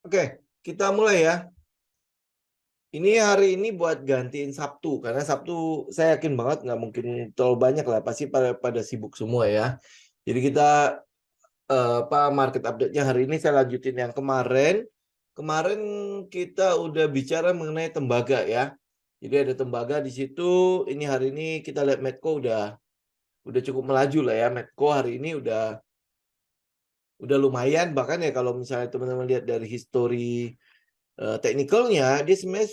Oke, kita mulai ya. Ini hari ini buat gantiin Sabtu, karena Sabtu saya yakin banget nggak mungkin terlalu banyak lah, pasti pada sibuk semua ya. Jadi kita market update-nya hari ini saya lanjutin yang kemarin. Kemarin kita udah bicara mengenai tembaga ya. Jadi ada tembaga di situ. Ini hari ini kita lihat Medco udah cukup melaju lah ya. Medco hari ini udah lumayan, bahkan ya kalau misalnya teman-teman lihat dari history technicalnya, dia sebenarnya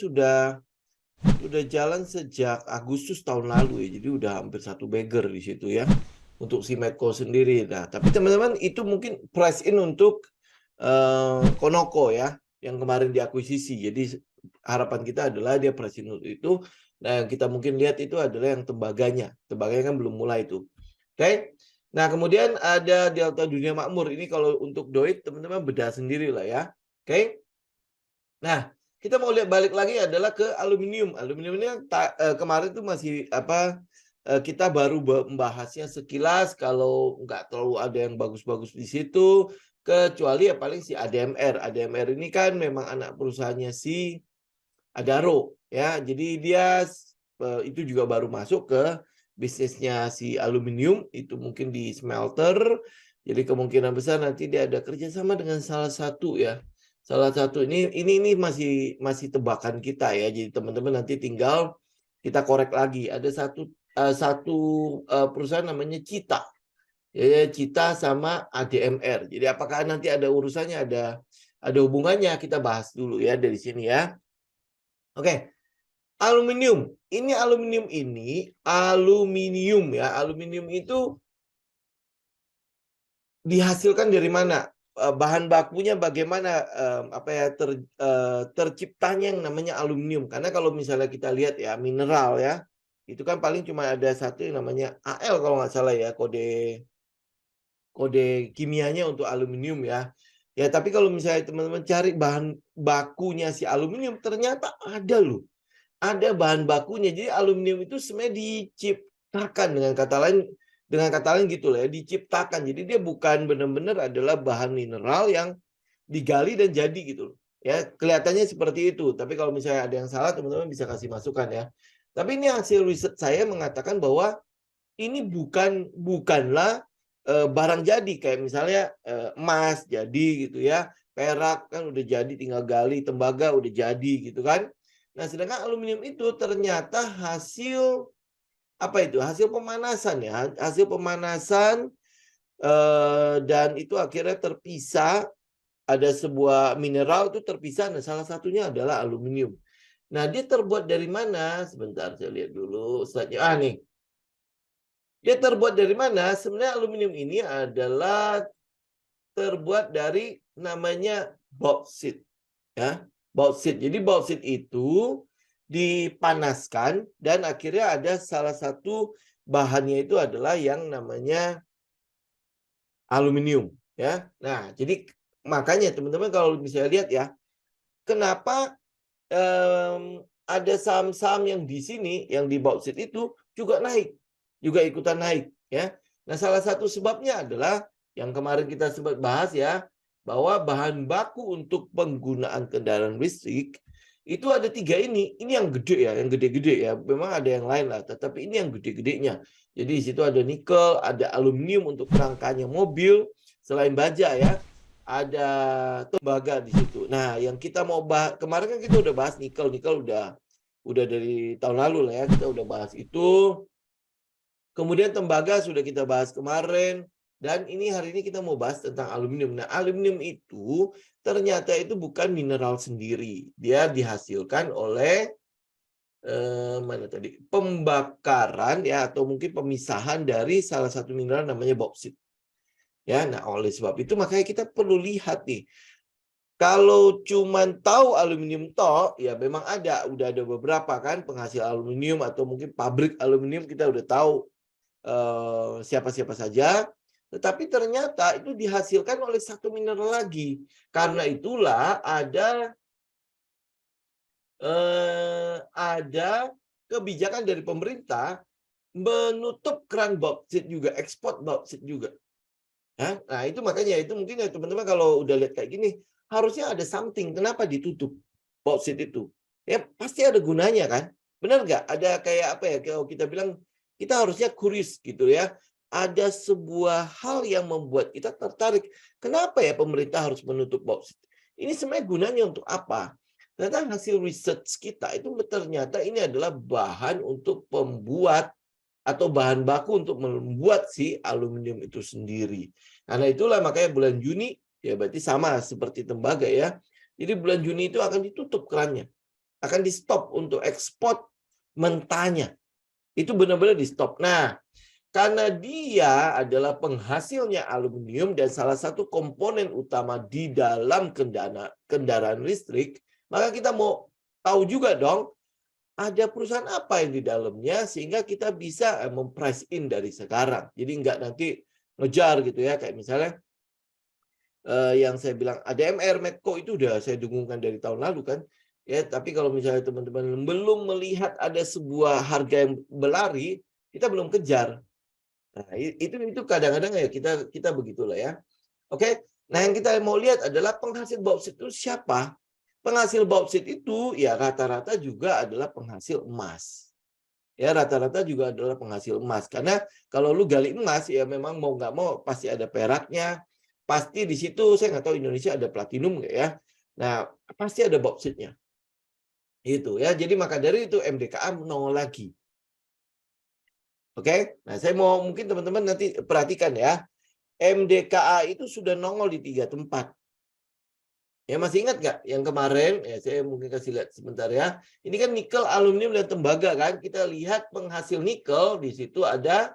sudah jalan sejak Agustus tahun lalu ya. Jadi udah hampir satu bagger di situ ya untuk si Medco sendiri. Nah, tapi teman-teman itu mungkin price in untuk Konoko ya yang kemarin diakuisisi. Jadi harapan kita adalah dia price in untuk itu. Nah, yang kita mungkin lihat itu adalah yang tembaganya. Tembaganya kan belum mulai itu. Oke. Nah, kemudian ada Delta Dunia Makmur. Ini kalau untuk Doit teman-teman bedah sendiri lah ya. Oke. Nah, kita mau lihat balik lagi adalah ke aluminium. Aluminium ini kemarin tuh masih kita baru membahasnya sekilas, kalau nggak terlalu ada yang bagus-bagus di situ, kecuali ya paling si ADMR. ADMR ini kan memang anak perusahaannya si Adaro ya. Jadi dia itu juga baru masuk ke bisnisnya si aluminium, itu mungkin di smelter. Jadi kemungkinan besar nanti dia ada kerjasama dengan salah satu ya. Salah satu ini masih tebakan kita ya. Jadi teman-teman nanti tinggal kita korek lagi. Ada satu perusahaan namanya Cita. Ya, Cita sama ADMR. Jadi apakah nanti ada urusannya, ada hubungannya, kita bahas dulu ya dari sini ya. Oke. Aluminium. Ini aluminium ya. Aluminium itu dihasilkan dari mana? Bahan bakunya bagaimana, terciptanya yang namanya aluminium. Karena kalau misalnya kita lihat ya mineral ya, itu kan paling cuma ada satu yang namanya Al kalau nggak salah ya, kode kimianya untuk aluminium ya. Ya, tapi kalau misalnya teman-teman cari bahan bakunya si aluminium, ternyata ada loh. Ada bahan bakunya. Jadi aluminium itu sebenarnya diciptakan, dengan kata lain gitu lah ya, diciptakan. Jadi dia bukan benar-benar adalah bahan mineral yang digali dan jadi gitu loh. Ya, kelihatannya seperti itu. Tapi kalau misalnya ada yang salah, teman-teman bisa kasih masukan ya. Tapi ini hasil riset saya mengatakan bahwa ini bukanlah barang jadi, kayak misalnya emas jadi gitu ya, perak kan udah jadi tinggal gali, tembaga udah jadi gitu kan. Nah, sedangkan aluminium itu ternyata hasil apa itu? Hasil pemanasan ya, hasil pemanasan, dan itu akhirnya terpisah. Ada sebuah mineral itu terpisah, nah salah satunya adalah aluminium. Nah, dia terbuat dari mana? Sebentar saya lihat dulu. Nih. Dia terbuat dari mana? Sebenarnya aluminium ini adalah terbuat dari namanya bauxit ya. Bauxit. Jadi bauxit itu dipanaskan dan akhirnya ada salah satu bahannya itu adalah yang namanya aluminium ya. Nah, jadi makanya teman-teman kalau bisa lihat ya, kenapa ada saham-saham yang di sini yang di bauxit itu juga naik, juga ikutan naik ya. Nah, salah satu sebabnya adalah yang kemarin kita sempat bahas ya, bahwa bahan baku untuk penggunaan kendaraan listrik itu ada 3 ini. Ini yang gede ya, yang gede-gede ya. Memang ada yang lain lah, tetapi ini yang gede-gedenya. Jadi di situ ada nikel, ada aluminium untuk rangkanya mobil, selain baja ya, ada tembaga di situ. Nah, yang kita mau bahas kemarin kan kita udah bahas nikel udah dari tahun lalu lah ya, kita udah bahas itu. Kemudian tembaga sudah kita bahas kemarin, dan ini hari ini kita mau bahas tentang aluminium. Nah, aluminium itu ternyata itu bukan mineral sendiri. Dia dihasilkan oleh pembakaran ya, atau mungkin pemisahan dari salah satu mineral namanya bauksit. Ya, nah oleh sebab itu makanya kita perlu lihat nih. Kalau cuman tahu aluminium toh, ya memang udah ada beberapa kan penghasil aluminium atau mungkin pabrik aluminium, kita udah tahu siapa-siapa saja. Tetapi ternyata itu dihasilkan oleh satu mineral lagi. Karena itulah ada kebijakan dari pemerintah menutup keran bauksit juga, ekspor bauksit juga. Ya, nah itu makanya itu mungkin ya teman-teman kalau udah lihat kayak gini harusnya ada something kenapa ditutup bauksit itu. Ya pasti ada gunanya kan? Benar nggak? Ada kayak apa ya? Kalau kita bilang kita harusnya curious gitu ya. Ada sebuah hal yang membuat kita tertarik. Kenapa ya pemerintah harus menutup bauksit? Ini sebenarnya gunanya untuk apa? Ternyata hasil research kita itu ternyata ini adalah bahan untuk pembuat atau bahan baku untuk membuat si aluminium itu sendiri. Karena itulah makanya bulan Juni ya berarti sama seperti tembaga ya. Jadi bulan Juni itu akan ditutup kerannya. Akan di-stop untuk ekspor mentahnya. Itu benar-benar di-stop. Nah, karena dia adalah penghasilnya aluminium dan salah satu komponen utama di dalam kendaraan listrik, maka kita mau tahu juga dong ada perusahaan apa yang di dalamnya sehingga kita bisa memprice in dari sekarang. Jadi nggak nanti ngejar gitu ya. Kayak misalnya yang saya bilang ADMR, Medco itu udah saya dengungkan dari tahun lalu kan. Ya, tapi kalau misalnya teman-teman belum melihat ada sebuah harga yang berlari, kita belum kejar. Nah, itu kadang-kadang ya kita begitulah ya. Oke. Nah, yang kita mau lihat adalah penghasil bauksit itu siapa? Penghasil bauksit itu ya rata-rata juga adalah penghasil emas. Ya rata-rata juga adalah penghasil emas. Karena kalau lu gali emas ya memang mau nggak mau pasti ada peraknya. Pasti di situ saya nggak tahu Indonesia ada platinum nggak ya. Nah pasti ada bauksit-nya. Itu ya. Jadi maka dari itu MDKA nongol lagi. Oke. Nah saya mau mungkin teman-teman nanti perhatikan ya. MDKA itu sudah nongol di 3 tempat. Ya masih ingat nggak yang kemarin? Ya saya mungkin kasih lihat sebentar ya. Ini kan nikel, aluminium dan tembaga kan. Kita lihat penghasil nikel di situ ada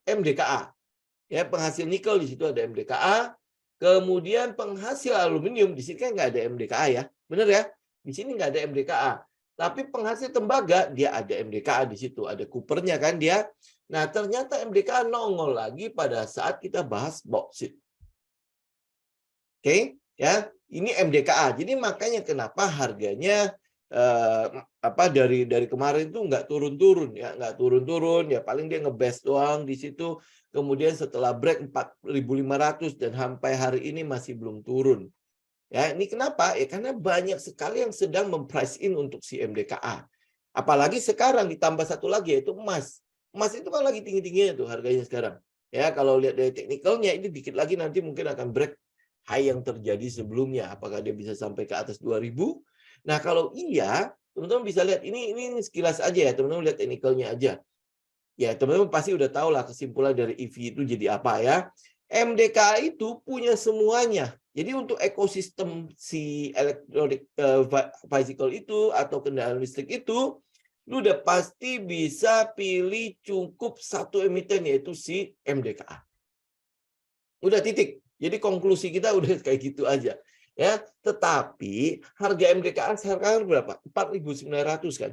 MDKA. Ya penghasil nikel di situ ada MDKA. Kemudian penghasil aluminium di sini kan nggak ada MDKA ya. Benar ya? Di sini nggak ada MDKA. Tapi penghasil tembaga dia ada MDKA di situ. Ada kupernya kan dia. Nah ternyata MDKA nongol lagi pada saat kita bahas bauksit. Oke, ya. Ini MDKA. Jadi makanya kenapa harganya dari kemarin itu nggak turun-turun ya, nggak turun-turun ya paling dia ngebest doang di situ. Kemudian setelah break 4.500 dan sampai hari ini masih belum turun. Ya, ini kenapa? Ya karena banyak sekali yang sedang memprice in untuk si MDKA. Apalagi sekarang ditambah satu lagi yaitu emas. Emas itu kan lagi tinggi-tingginya tuh harganya sekarang. Ya, kalau lihat dari teknikalnya ini dikit lagi nanti mungkin akan break high yang terjadi sebelumnya. Apakah dia bisa sampai ke atas 2.000? Nah, kalau iya, teman-teman bisa lihat ini sekilas aja ya, teman-teman lihat teknikalnya aja. Ya, teman-teman pasti udah tahu lah kesimpulan dari EV itu jadi apa ya. MDKA itu punya semuanya. Jadi untuk ekosistem si electronic bicycle itu atau kendaraan listrik itu, lu udah pasti bisa pilih cukup satu emiten yaitu si MDKA. Udah titik. Jadi konklusi kita udah kayak gitu aja. Ya, tetapi harga MDKA sekarang berapa? 4.900 kan?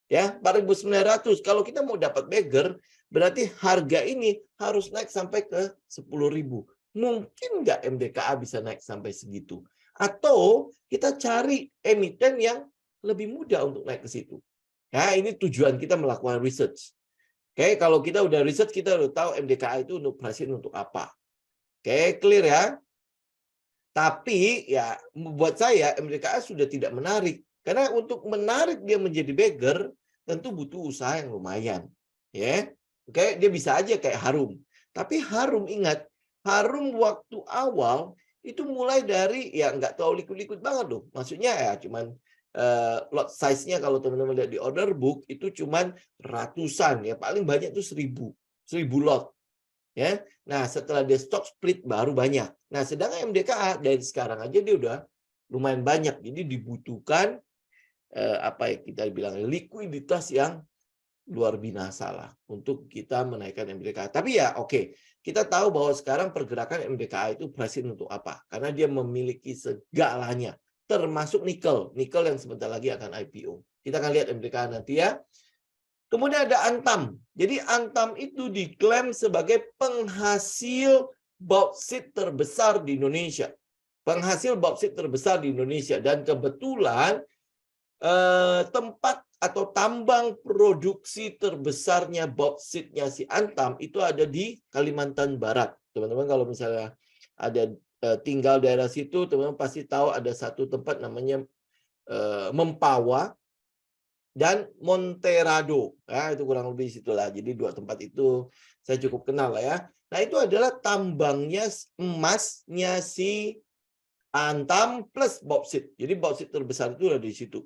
Ya, 4.900. Kalau kita mau dapat bagger, berarti harga ini harus naik sampai ke 10.000. Mungkin nggak MDKA bisa naik sampai segitu? Atau kita cari emiten yang lebih mudah untuk naik ke situ. Nah, ini tujuan kita melakukan research. Oke, kalau kita udah research, kita udah tahu MDKA itu untuk pricing untuk apa. Oke, clear ya? Tapi ya buat saya MDKA sudah tidak menarik. Karena untuk menarik dia menjadi bagger, tentu butuh usaha yang lumayan. Ya, oke, dia bisa aja kayak Harum. Tapi Harum ingat, Harum waktu awal itu mulai dari ya nggak terlalu liquid-liquid banget loh. Maksudnya ya cuman lot size-nya kalau teman-teman lihat di order book itu cuman ratusan ya paling banyak itu 1.000 lot. Ya, nah setelah dia stock split baru banyak. Nah sedangkan MDKA dari sekarang aja dia udah lumayan banyak. Jadi dibutuhkan apa ya kita bilang likuiditas yang luar biasa lah untuk kita menaikkan MDKA. Tapi ya oke, kita tahu bahwa sekarang pergerakan MDKA itu pricing untuk apa? Karena dia memiliki segalanya, termasuk nikel. Nikel yang sebentar lagi akan IPO. Kita akan lihat MDKA nanti ya. Kemudian ada Antam. Jadi Antam itu diklaim sebagai penghasil bauksit terbesar di Indonesia. Penghasil bauksit terbesar di Indonesia. Dan kebetulan tempat atau tambang produksi terbesarnya bauksitnya si Antam itu ada di Kalimantan Barat. Teman-teman kalau misalnya ada tinggal daerah situ, teman-teman pasti tahu ada satu tempat namanya Mempawah dan Monterado. Ya, itu kurang lebih situlah. Jadi dua tempat itu saya cukup kenal lah ya. Nah, itu adalah tambangnya emasnya si Antam plus bauxit. Jadi bauxit terbesar itu ada di situ.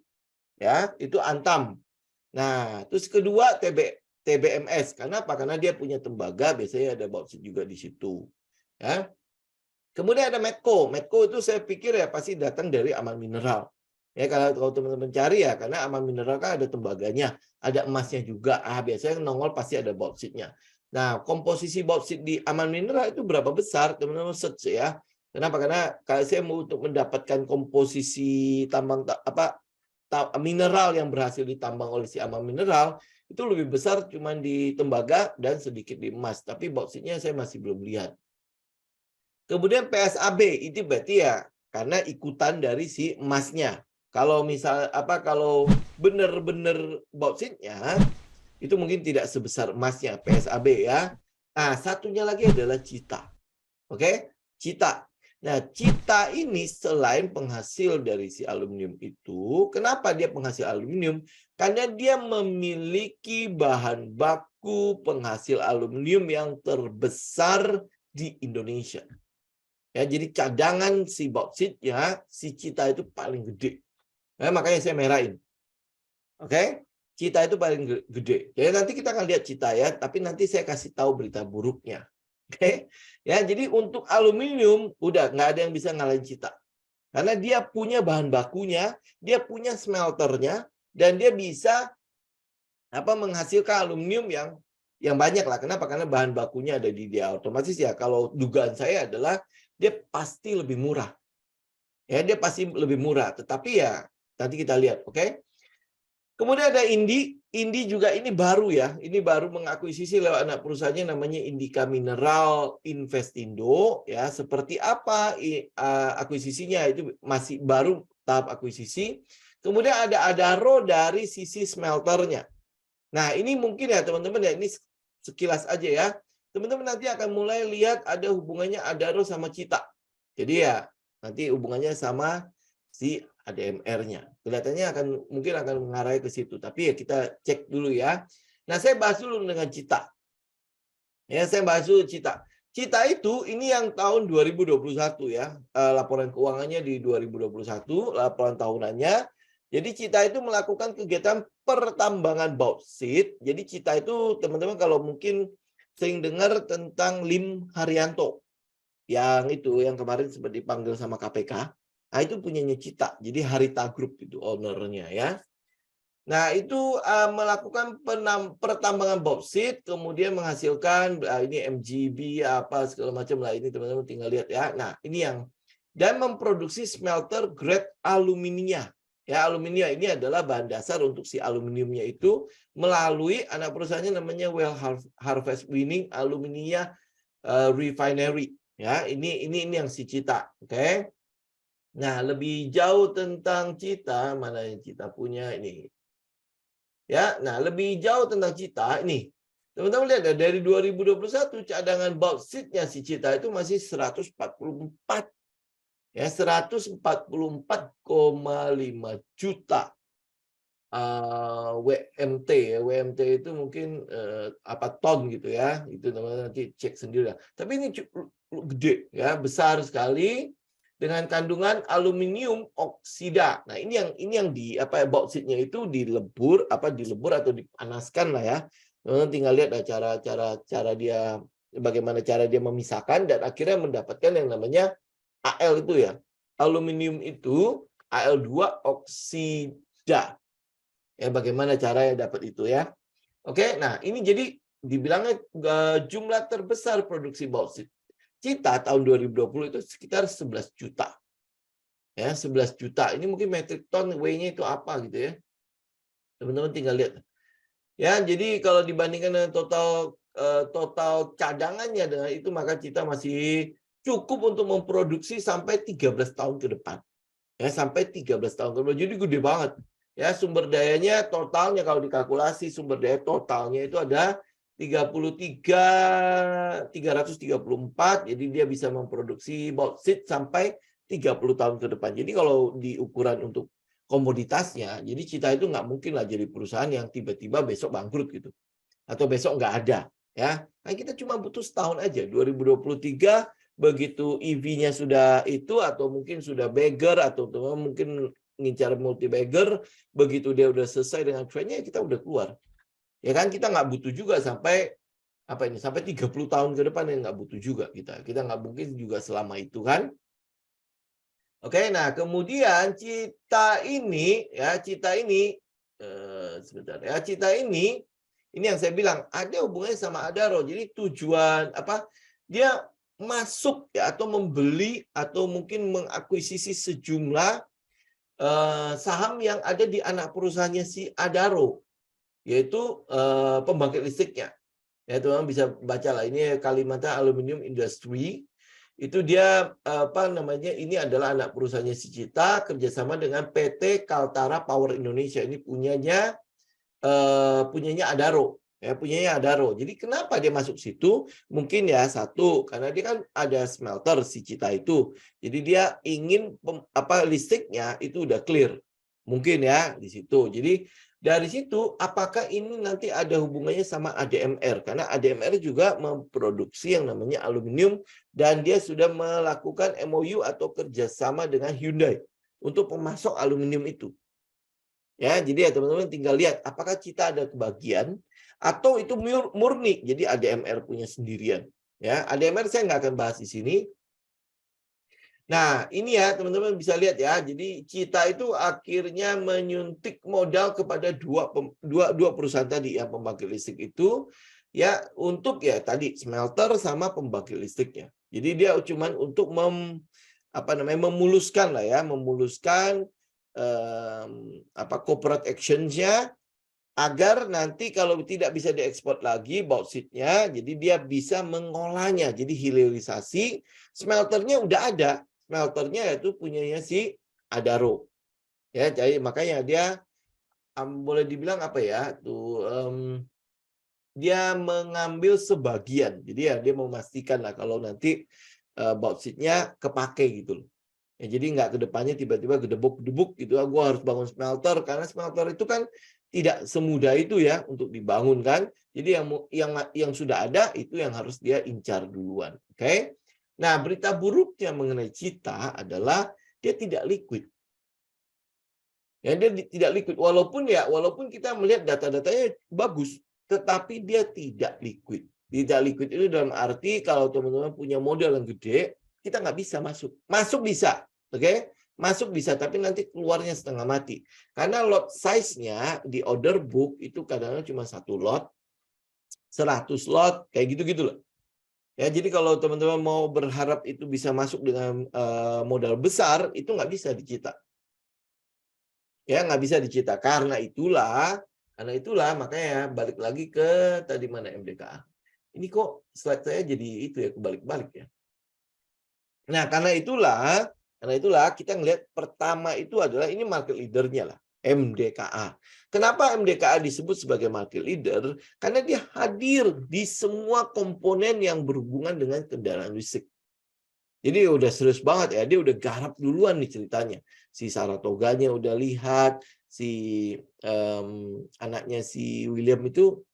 Ya, itu Antam. Nah, terus kedua TBMS. Karena apa? Karena dia punya tembaga, biasanya ada bauxit juga di situ. Ya. Kemudian ada Medco. Medco itu saya pikir ya pasti datang dari Aman Mineral. Ya, kalau teman-teman cari ya, karena Aman Mineral kan ada tembaganya, ada emasnya juga. Biasanya nongol pasti ada bauksit-nya. Nah, komposisi bauksit di Aman Mineral itu berapa besar? Teman-teman search ya. Kenapa? Karena kalau saya mau untuk mendapatkan komposisi tambang mineral yang berhasil ditambang oleh si Aman Mineral itu lebih besar cuma di tembaga dan sedikit di emas. Tapi bauksitnya saya masih belum lihat. Kemudian PSAB itu berarti ya karena ikutan dari si emasnya. Kalau kalau benar-benar bauksitnya itu mungkin tidak sebesar emasnya PSAB ya. Nah, satunya lagi adalah Cita. Oke? Cita. Nah, Cita ini selain penghasil dari si aluminium itu, kenapa dia penghasil aluminium? Karena dia memiliki bahan baku penghasil aluminium yang terbesar di Indonesia. Ya, jadi cadangan si bauksitnya, si Cita itu paling gede. Nah, makanya saya merahin. Oke? Cita itu paling gede. Jadi nanti kita akan lihat Cita ya, tapi nanti saya kasih tahu berita buruknya. Oke? Ya, jadi untuk aluminium udah nggak ada yang bisa ngalahin Cita. Karena dia punya bahan bakunya, dia punya smelternya, dan dia bisa menghasilkan aluminium yang banyak lah. Kenapa? Karena bahan bakunya ada di dia. Otomatis ya kalau dugaan saya adalah dia pasti lebih murah. Ya, dia pasti lebih murah. Tetapi ya nanti kita lihat, oke? Kemudian ada Indi. Indi juga ini baru ya. Ini baru mengakuisisi lewat anak perusahaannya namanya Indika Mineral Investindo. Ya, seperti apa akuisisinya itu masih baru tahap akuisisi. Kemudian ada Adaro dari sisi smelternya. Nah, ini mungkin ya teman-teman ya, ini sekilas aja ya. Teman-teman nanti akan mulai lihat ada hubungannya Adaro sama Cita. Jadi ya, nanti hubungannya sama si ADMR-nya. Kelihatannya mungkin akan mengarah ke situ. Tapi ya kita cek dulu ya. Nah, saya bahas dulu dengan Cita. Ya, saya bahas dulu Cita. Cita itu ini yang tahun 2021 ya. Laporan keuangannya di 2021, laporan tahunannya. Jadi Cita itu melakukan kegiatan pertambangan bauksit. Jadi Cita itu teman-teman kalau mungkin sering dengar tentang Lim Haryanto. Yang kemarin sempat dipanggil sama KPK. Nah, itu punyanya Cita. Jadi Harita Group itu ownernya ya. Nah, itu melakukan pertambangan bauksit, kemudian menghasilkan ini MGB apa segala macam lah, ini teman-teman tinggal lihat ya. Nah, ini dan memproduksi smelter grade aluminium. Ya, aluminium ini adalah bahan dasar untuk si aluminiumnya itu melalui anak perusahaannya namanya Well Harvest Winning Aluminium Refinery. Ya, ini yang si Cita, oke? Nah, lebih jauh tentang Cita, mana yang Cita punya ini? Ya, nah lebih jauh tentang Cita ini. Teman-teman lihat ya, dari 2021 cadangan bauksitnya si Cita itu masih 144. Ya, 144,5 juta WMT ya. WMT itu mungkin ton gitu ya. Itu teman-teman nanti cek sendiri. Tapi ini cukup gede ya, besar sekali dengan kandungan aluminium oksida. Nah, ini yang bauksitnya itu dilebur atau dipanaskan lah ya. Tinggal lihat cara dia bagaimana cara dia memisahkan dan akhirnya mendapatkan yang namanya Al itu ya. Aluminium itu Al2 oksida. Ya, bagaimana caranya dapat itu ya. Oke, nah ini jadi dibilangnya jumlah terbesar produksi bauksit. Cita tahun 2020 itu sekitar 11 juta. Ya, 11 juta. Ini mungkin metric ton weight-nya itu apa gitu ya. Teman-teman tinggal lihat. Ya, jadi kalau dibandingkan dengan total cadangannya dengan itu, maka Cita masih cukup untuk memproduksi sampai 13 tahun ke depan. Ya, sampai 13 tahun ke depan. Jadi gede banget. Ya, sumber dayanya totalnya kalau dikalkulasi sumber daya totalnya itu ada 334, jadi dia bisa memproduksi bauksit sampai 30 tahun ke depan. Jadi kalau di ukuran untuk komoditasnya, jadi Cita itu nggak mungkin lah jadi perusahaan yang tiba-tiba besok bangkrut gitu. Atau besok nggak ada. Ya, nah, kita cuma butuh setahun aja. 2023 begitu EV-nya sudah itu, atau mungkin sudah bagger, atau mungkin ngincar multi bagger, begitu dia udah selesai dengan trendnya, kita udah keluar. Ya kan, kita nggak butuh juga sampai sampai 30 tahun ke depan, yang nggak butuh juga kita nggak mungkin juga selama itu kan. Oke, nah kemudian Cita ini sebentar ya, Cita ini yang saya bilang ada hubungannya sama Adaro. Jadi tujuan dia masuk ya, atau membeli atau mungkin mengakuisisi sejumlah saham yang ada di anak perusahaannya si Adaro, yaitu pembangkit listriknya. Ya, teman-teman bisa baca lah, ini Kalimantan Aluminium Industry. Itu dia ini adalah anak perusahaannya si Cita kerjasama dengan PT Kaltara Power Indonesia. Ini punyanya Adaro. Ya, punyanya Adaro. Jadi kenapa dia masuk situ? Mungkin ya, satu, karena dia kan ada smelter si Cita itu. Jadi dia ingin listriknya itu udah clear. Mungkin ya di situ. Jadi dari situ, apakah ini nanti ada hubungannya sama ADMR? Karena ADMR juga memproduksi yang namanya aluminium, dan dia sudah melakukan MOU atau kerjasama dengan Hyundai untuk pemasok aluminium itu. Ya, jadi ya teman-teman tinggal lihat apakah Cita ada kebagian atau itu murni. Jadi ADMR punya sendirian. Ya, ADMR saya nggak akan bahas di sini. Nah, ini ya teman-teman bisa lihat ya. Jadi Cita itu akhirnya menyuntik modal kepada dua perusahaan tadi yang pembangkit listrik itu, ya, untuk ya tadi smelter sama pembangkit listriknya. Jadi dia cuman untuk memuluskan lah ya, memuluskan corporate actions-nya, agar nanti kalau tidak bisa diekspor lagi bauksit-nya, jadi dia bisa mengolahnya. Jadi hilirisasi, smelternya udah ada. Smelternya itu punyanya si Adaro. Ya, jadi makanya dia boleh dibilang dia mengambil sebagian. Jadi ya dia memastikan lah kalau nanti bauksit-nya kepake gitu loh. Ya, jadi nggak ke depannya tiba-tiba gedebuk-gedebuk gitu, gue harus bangun smelter, karena smelter itu kan tidak semudah itu ya untuk dibangun kan. Jadi yang sudah ada itu yang harus dia incar duluan. Oke. Nah, berita buruknya mengenai Cita adalah dia tidak liquid. Ya, dia tidak liquid, walaupun kita melihat data-datanya bagus, tetapi dia tidak liquid. Tidak liquid itu dalam arti kalau teman-teman punya modal yang gede, kita nggak bisa masuk. Masuk bisa, oke? Masuk bisa, tapi nanti keluarnya setengah mati. Karena lot size-nya di order book itu kadang-kadang cuma 1 lot, 100 lot, kayak gitu-gitu loh. Ya, jadi kalau teman-teman mau berharap itu bisa masuk dengan modal besar, itu nggak bisa di Cita. Ya, nggak bisa di Cita. Karena itulah makanya balik lagi ke tadi mana MDKA. Ini kok slide saya jadi itu ya, kebalik-balik ya. Nah, karena itulah kita ngelihat pertama itu adalah ini market leader-nya lah, MDKA. Kenapa MDKA disebut sebagai market leader? Karena dia hadir di semua komponen yang berhubungan dengan kendaraan listrik. Jadi udah serius banget ya, dia udah garap duluan nih ceritanya. Si Saratoganya udah lihat, si anaknya si William itu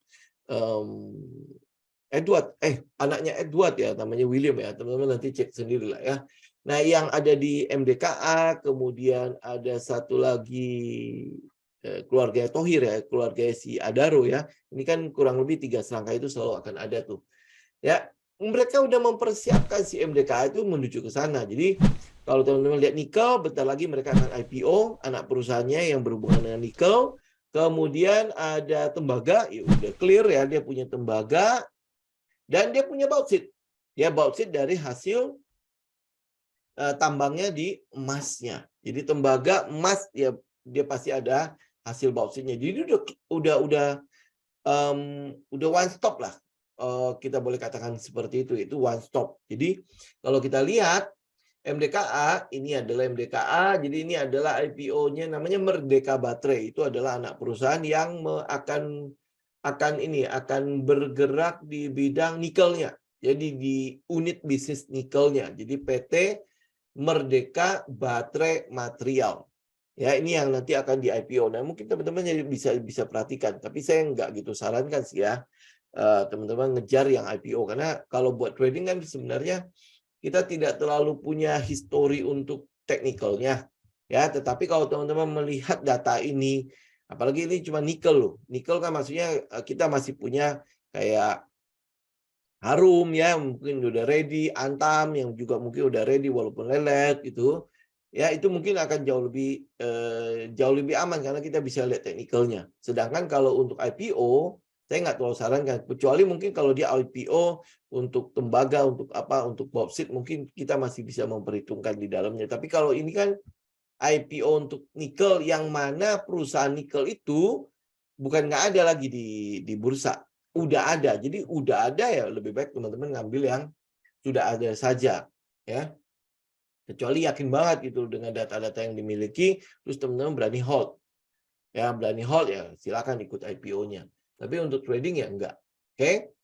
anaknya Edward ya, namanya William ya, teman-teman nanti cek sendiri lah ya. Nah, yang ada di MDKA, kemudian ada satu lagi keluarga Thohir ya, keluarga si Adaro ya. Ini kan kurang lebih 3 serangka itu selalu akan ada tuh. Ya, mereka udah mempersiapkan si MDKA itu menuju ke sana. Jadi kalau teman-teman lihat nikel, bentar lagi mereka akan IPO, anak perusahaannya yang berhubungan dengan nikel. Kemudian ada tembaga, ya udah clear ya, dia punya tembaga dan dia punya bauksit. Ya, bauksit dari hasil tambangnya di emasnya. Jadi tembaga, emas, ya dia pasti ada hasil bauksit-nya. Jadi udah one stop lah. Kita boleh katakan seperti itu one stop. Jadi kalau kita lihat MDKA, ini adalah MDKA, jadi ini adalah IPO-nya namanya Merdeka Baterai. Itu adalah anak perusahaan yang akan akan bergerak di bidang nikelnya. Jadi di unit bisnis nikelnya. Jadi PT Merdeka Baterai Material. Ya, ini yang nanti akan di IPO. Nah, mungkin teman-teman jadi bisa perhatikan, tapi saya nggak gitu sarankan sih ya. Teman-teman ngejar yang IPO, karena kalau buat trading kan sebenarnya kita tidak terlalu punya histori untuk teknikalnya ya, tetapi kalau teman-teman melihat data ini, apalagi ini cuma nikel loh. Nikel kan maksudnya kita masih punya kayak Harum ya, mungkin udah ready, Antam yang juga mungkin udah ready walaupun lelet gitu. Ya, itu mungkin akan jauh lebih aman karena kita bisa lihat teknikalnya. Sedangkan kalau untuk IPO, saya nggak terlalu sarankan, kecuali mungkin kalau dia IPO untuk tembaga, untuk apa, untuk bauxit, mungkin kita masih bisa memperhitungkan di dalamnya. Tapi kalau ini kan IPO untuk nikel, yang mana perusahaan nikel itu bukan nggak ada lagi di bursa, udah ada. Jadi udah ada ya, lebih baik teman-teman ngambil yang sudah ada saja ya. Kecuali yakin banget gitu dengan data-data yang dimiliki, terus teman-teman berani hold. Ya, berani hold ya silakan ikut IPO-nya. Tapi untuk trading ya enggak. Oke.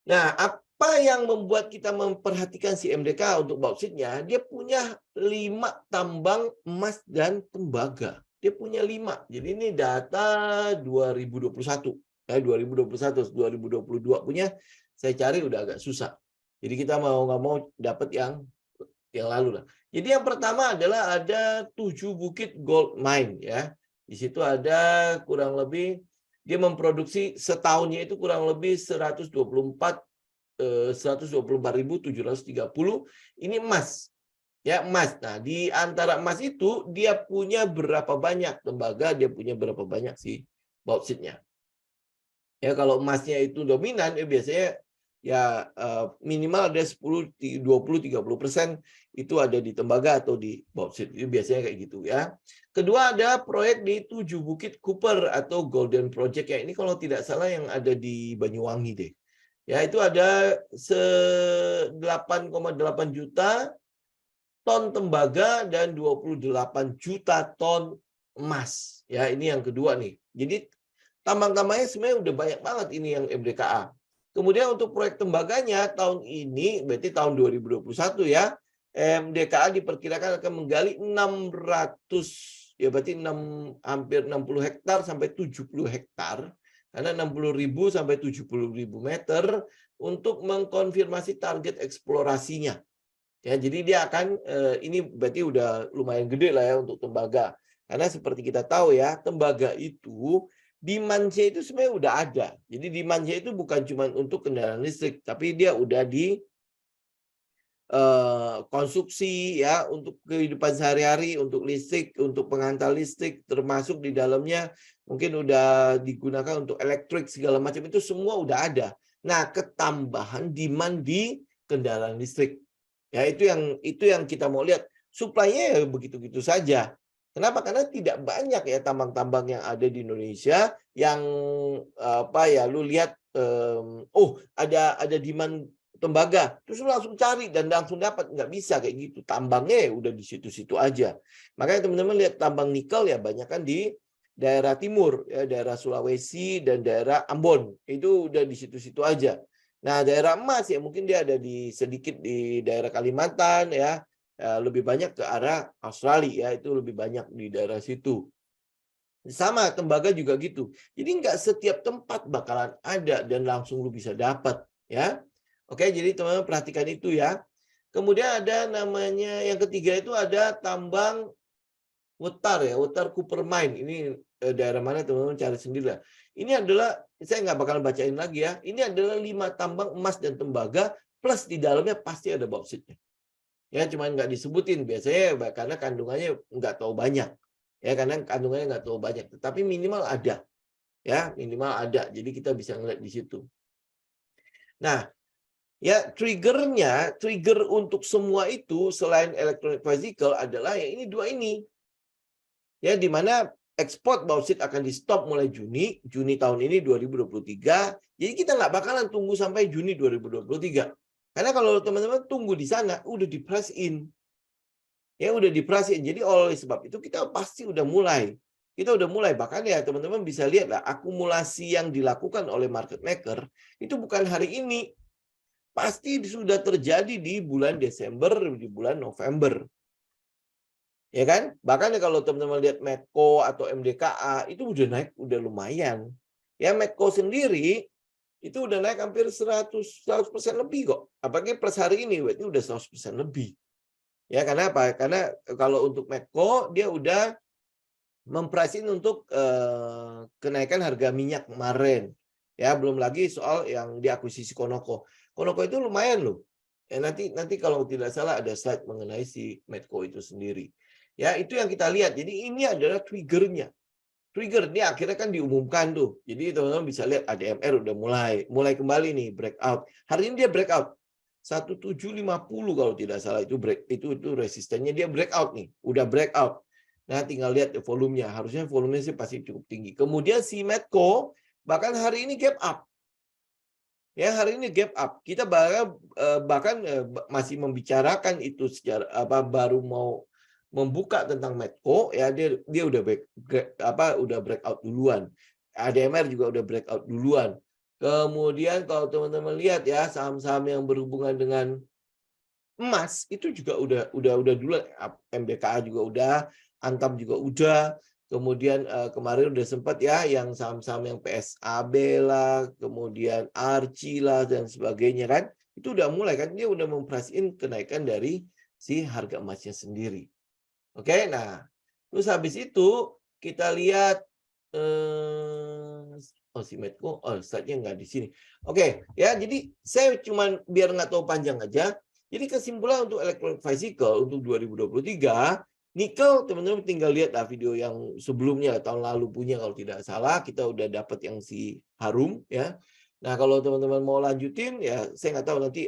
Nah, apa yang membuat kita memperhatikan si MDK untuk bauxitnya? Dia punya 5 tambang emas dan tembaga. Dia punya 5. Jadi ini data 2021. 2021, 2022 punya saya cari udah agak susah. Jadi kita mau nggak mau dapat yang lalu lah. Jadi yang pertama adalah ada 7 Bukit Gold Mine ya. Di situ ada kurang lebih dia memproduksi setahunnya itu kurang lebih 124.730 ini emas. Ya, emas. Nah, di antara emas itu dia punya berapa banyak tembaga, dia punya berapa banyak sih bauxitnya. Ya, kalau emasnya itu dominan ya biasanya ya minimal ada 10, 20, 30% itu ada di tembaga atau di bauxit. Itu biasanya kayak gitu ya. Kedua ada proyek di 7 Bukit Cooper atau Golden Project ya. Ini kalau tidak salah yang ada di Banyuwangi deh. Ya, itu ada 8,8 juta ton tembaga dan 28 juta ton emas. Ya, ini yang kedua nih. Jadi tambang-tambangnya sebenarnya udah banyak banget ini yang MDKA. Kemudian untuk proyek tembaganya tahun ini, berarti tahun 2021 ya, MDKA diperkirakan akan menggali 600, ya berarti hampir 60 hektar sampai 70 hektar, karena 60.000 sampai 70.000 meter untuk mengkonfirmasi target eksplorasinya. Ya, jadi dia akan, ini berarti udah lumayan gede lah ya untuk tembaga. Karena seperti kita tahu ya, tembaga itu demand-nya itu sebenarnya udah ada. Jadi demand-nya itu bukan cuma untuk kendaraan listrik, tapi dia udah di konstruksi ya, untuk kehidupan sehari-hari, untuk listrik, untuk pengantar listrik, termasuk di dalamnya mungkin udah digunakan untuk elektrik segala macam, itu semua udah ada. Nah, ketambahan demand di kendaraan listrik. Ya, itu yang kita mau lihat. Supply-nya ya begitu-gitu saja. Kenapa? Karena tidak banyak ya tambang-tambang yang ada di Indonesia yang apa ya, lu lihat ada demand tembaga, terus lu langsung cari dan langsung dapat, nggak bisa kayak gitu. Tambangnya ya udah di situ-situ aja. Makanya teman-teman lihat tambang nikel ya banyak kan di daerah timur, ya daerah Sulawesi dan daerah Ambon. Itu udah di situ-situ aja. Nah, daerah emas ya mungkin dia ada sedikit di daerah Kalimantan ya. Lebih banyak ke arah Australia ya, itu lebih banyak di daerah situ. Sama tembaga juga gitu. Jadi nggak setiap tempat bakalan ada dan langsung lu bisa dapat ya. Oke, jadi teman-teman perhatikan itu ya. Kemudian ada namanya yang ketiga itu ada tambang Wetar ya, Wetar Copper Mine. Ini daerah mana teman-teman cari sendiri lah. Ini adalah, saya nggak bakal bacain lagi ya. Ini adalah 5 tambang emas dan tembaga plus di dalamnya pasti ada bauksit. Ya, cuma nggak disebutin biasanya karena kandungannya nggak tahu banyak. Ya, karena kandungannya nggak tahu banyak, tetapi minimal ada. Ya, minimal ada. Jadi kita bisa ngeliat di situ. Nah, ya trigger untuk semua itu selain electronic vehicle adalah ya ini dua ini. Ya, di mana ekspor bauksit akan di stop mulai Juni tahun ini 2023. Jadi kita nggak bakalan tunggu sampai Juni 2023. Karena kalau teman-teman tunggu di sana, udah di-price in. Ya udah di-price in. Jadi oleh sebab itu kita pasti udah mulai. kita udah mulai. Bahkan ya teman-teman bisa lihat lah, akumulasi yang dilakukan oleh market maker itu bukan hari ini. Pasti sudah terjadi di bulan Desember, di bulan November. Ya kan? Bahkan kalau teman-teman lihat Medco atau MDKA itu udah naik, udah lumayan. Ya Medco sendiri itu udah naik hampir 100% lebih kok. Apalagi plus hari ini berarti udah 100% lebih. Ya karena apa? Karena kalau untuk Medco dia udah memprice untuk kenaikan harga minyak kemarin. Ya, belum lagi soal yang diakuisisi Conoco. Conoco itu lumayan loh. Ya, nanti kalau tidak salah ada slide mengenai si Medco itu sendiri. Ya, itu yang kita lihat. Jadi ini adalah triggernya. Trigger ini akhirnya kan diumumkan tuh. Jadi teman-teman bisa lihat ADMR udah mulai kembali nih breakout. Hari ini dia breakout 1750 kalau tidak salah itu resistennya dia breakout nih, udah breakout. Nah, tinggal lihat volumenya. Harusnya volumenya sih pasti cukup tinggi. Kemudian si Medco bahkan hari ini gap up. Ya, hari ini gap up. Kita bahkan masih membicarakan itu secara baru mau membuka tentang Medco ya dia udah udah breakout duluan. ADMR juga udah breakout duluan. Kemudian kalau teman-teman lihat ya saham-saham yang berhubungan dengan emas itu juga udah duluan. MBKA juga udah, Antam juga udah. Kemudian kemarin udah sempat ya yang saham-saham yang PSAB lah, kemudian Arci lah dan sebagainya kan. Itu udah mulai kan dia udah mempricing kenaikan dari si harga emasnya sendiri. Oke, nah terus habis itu kita lihat si Medco, slide-nya nggak di sini. Oke, ya jadi saya cuman biar nggak tahu panjang aja. Jadi kesimpulan untuk electronic vehicle untuk 2023, nikel teman-teman tinggal lihat lah video yang sebelumnya tahun lalu punya kalau tidak salah kita udah dapat yang si Harum ya. Nah kalau teman-teman mau lanjutin ya saya nggak tahu nanti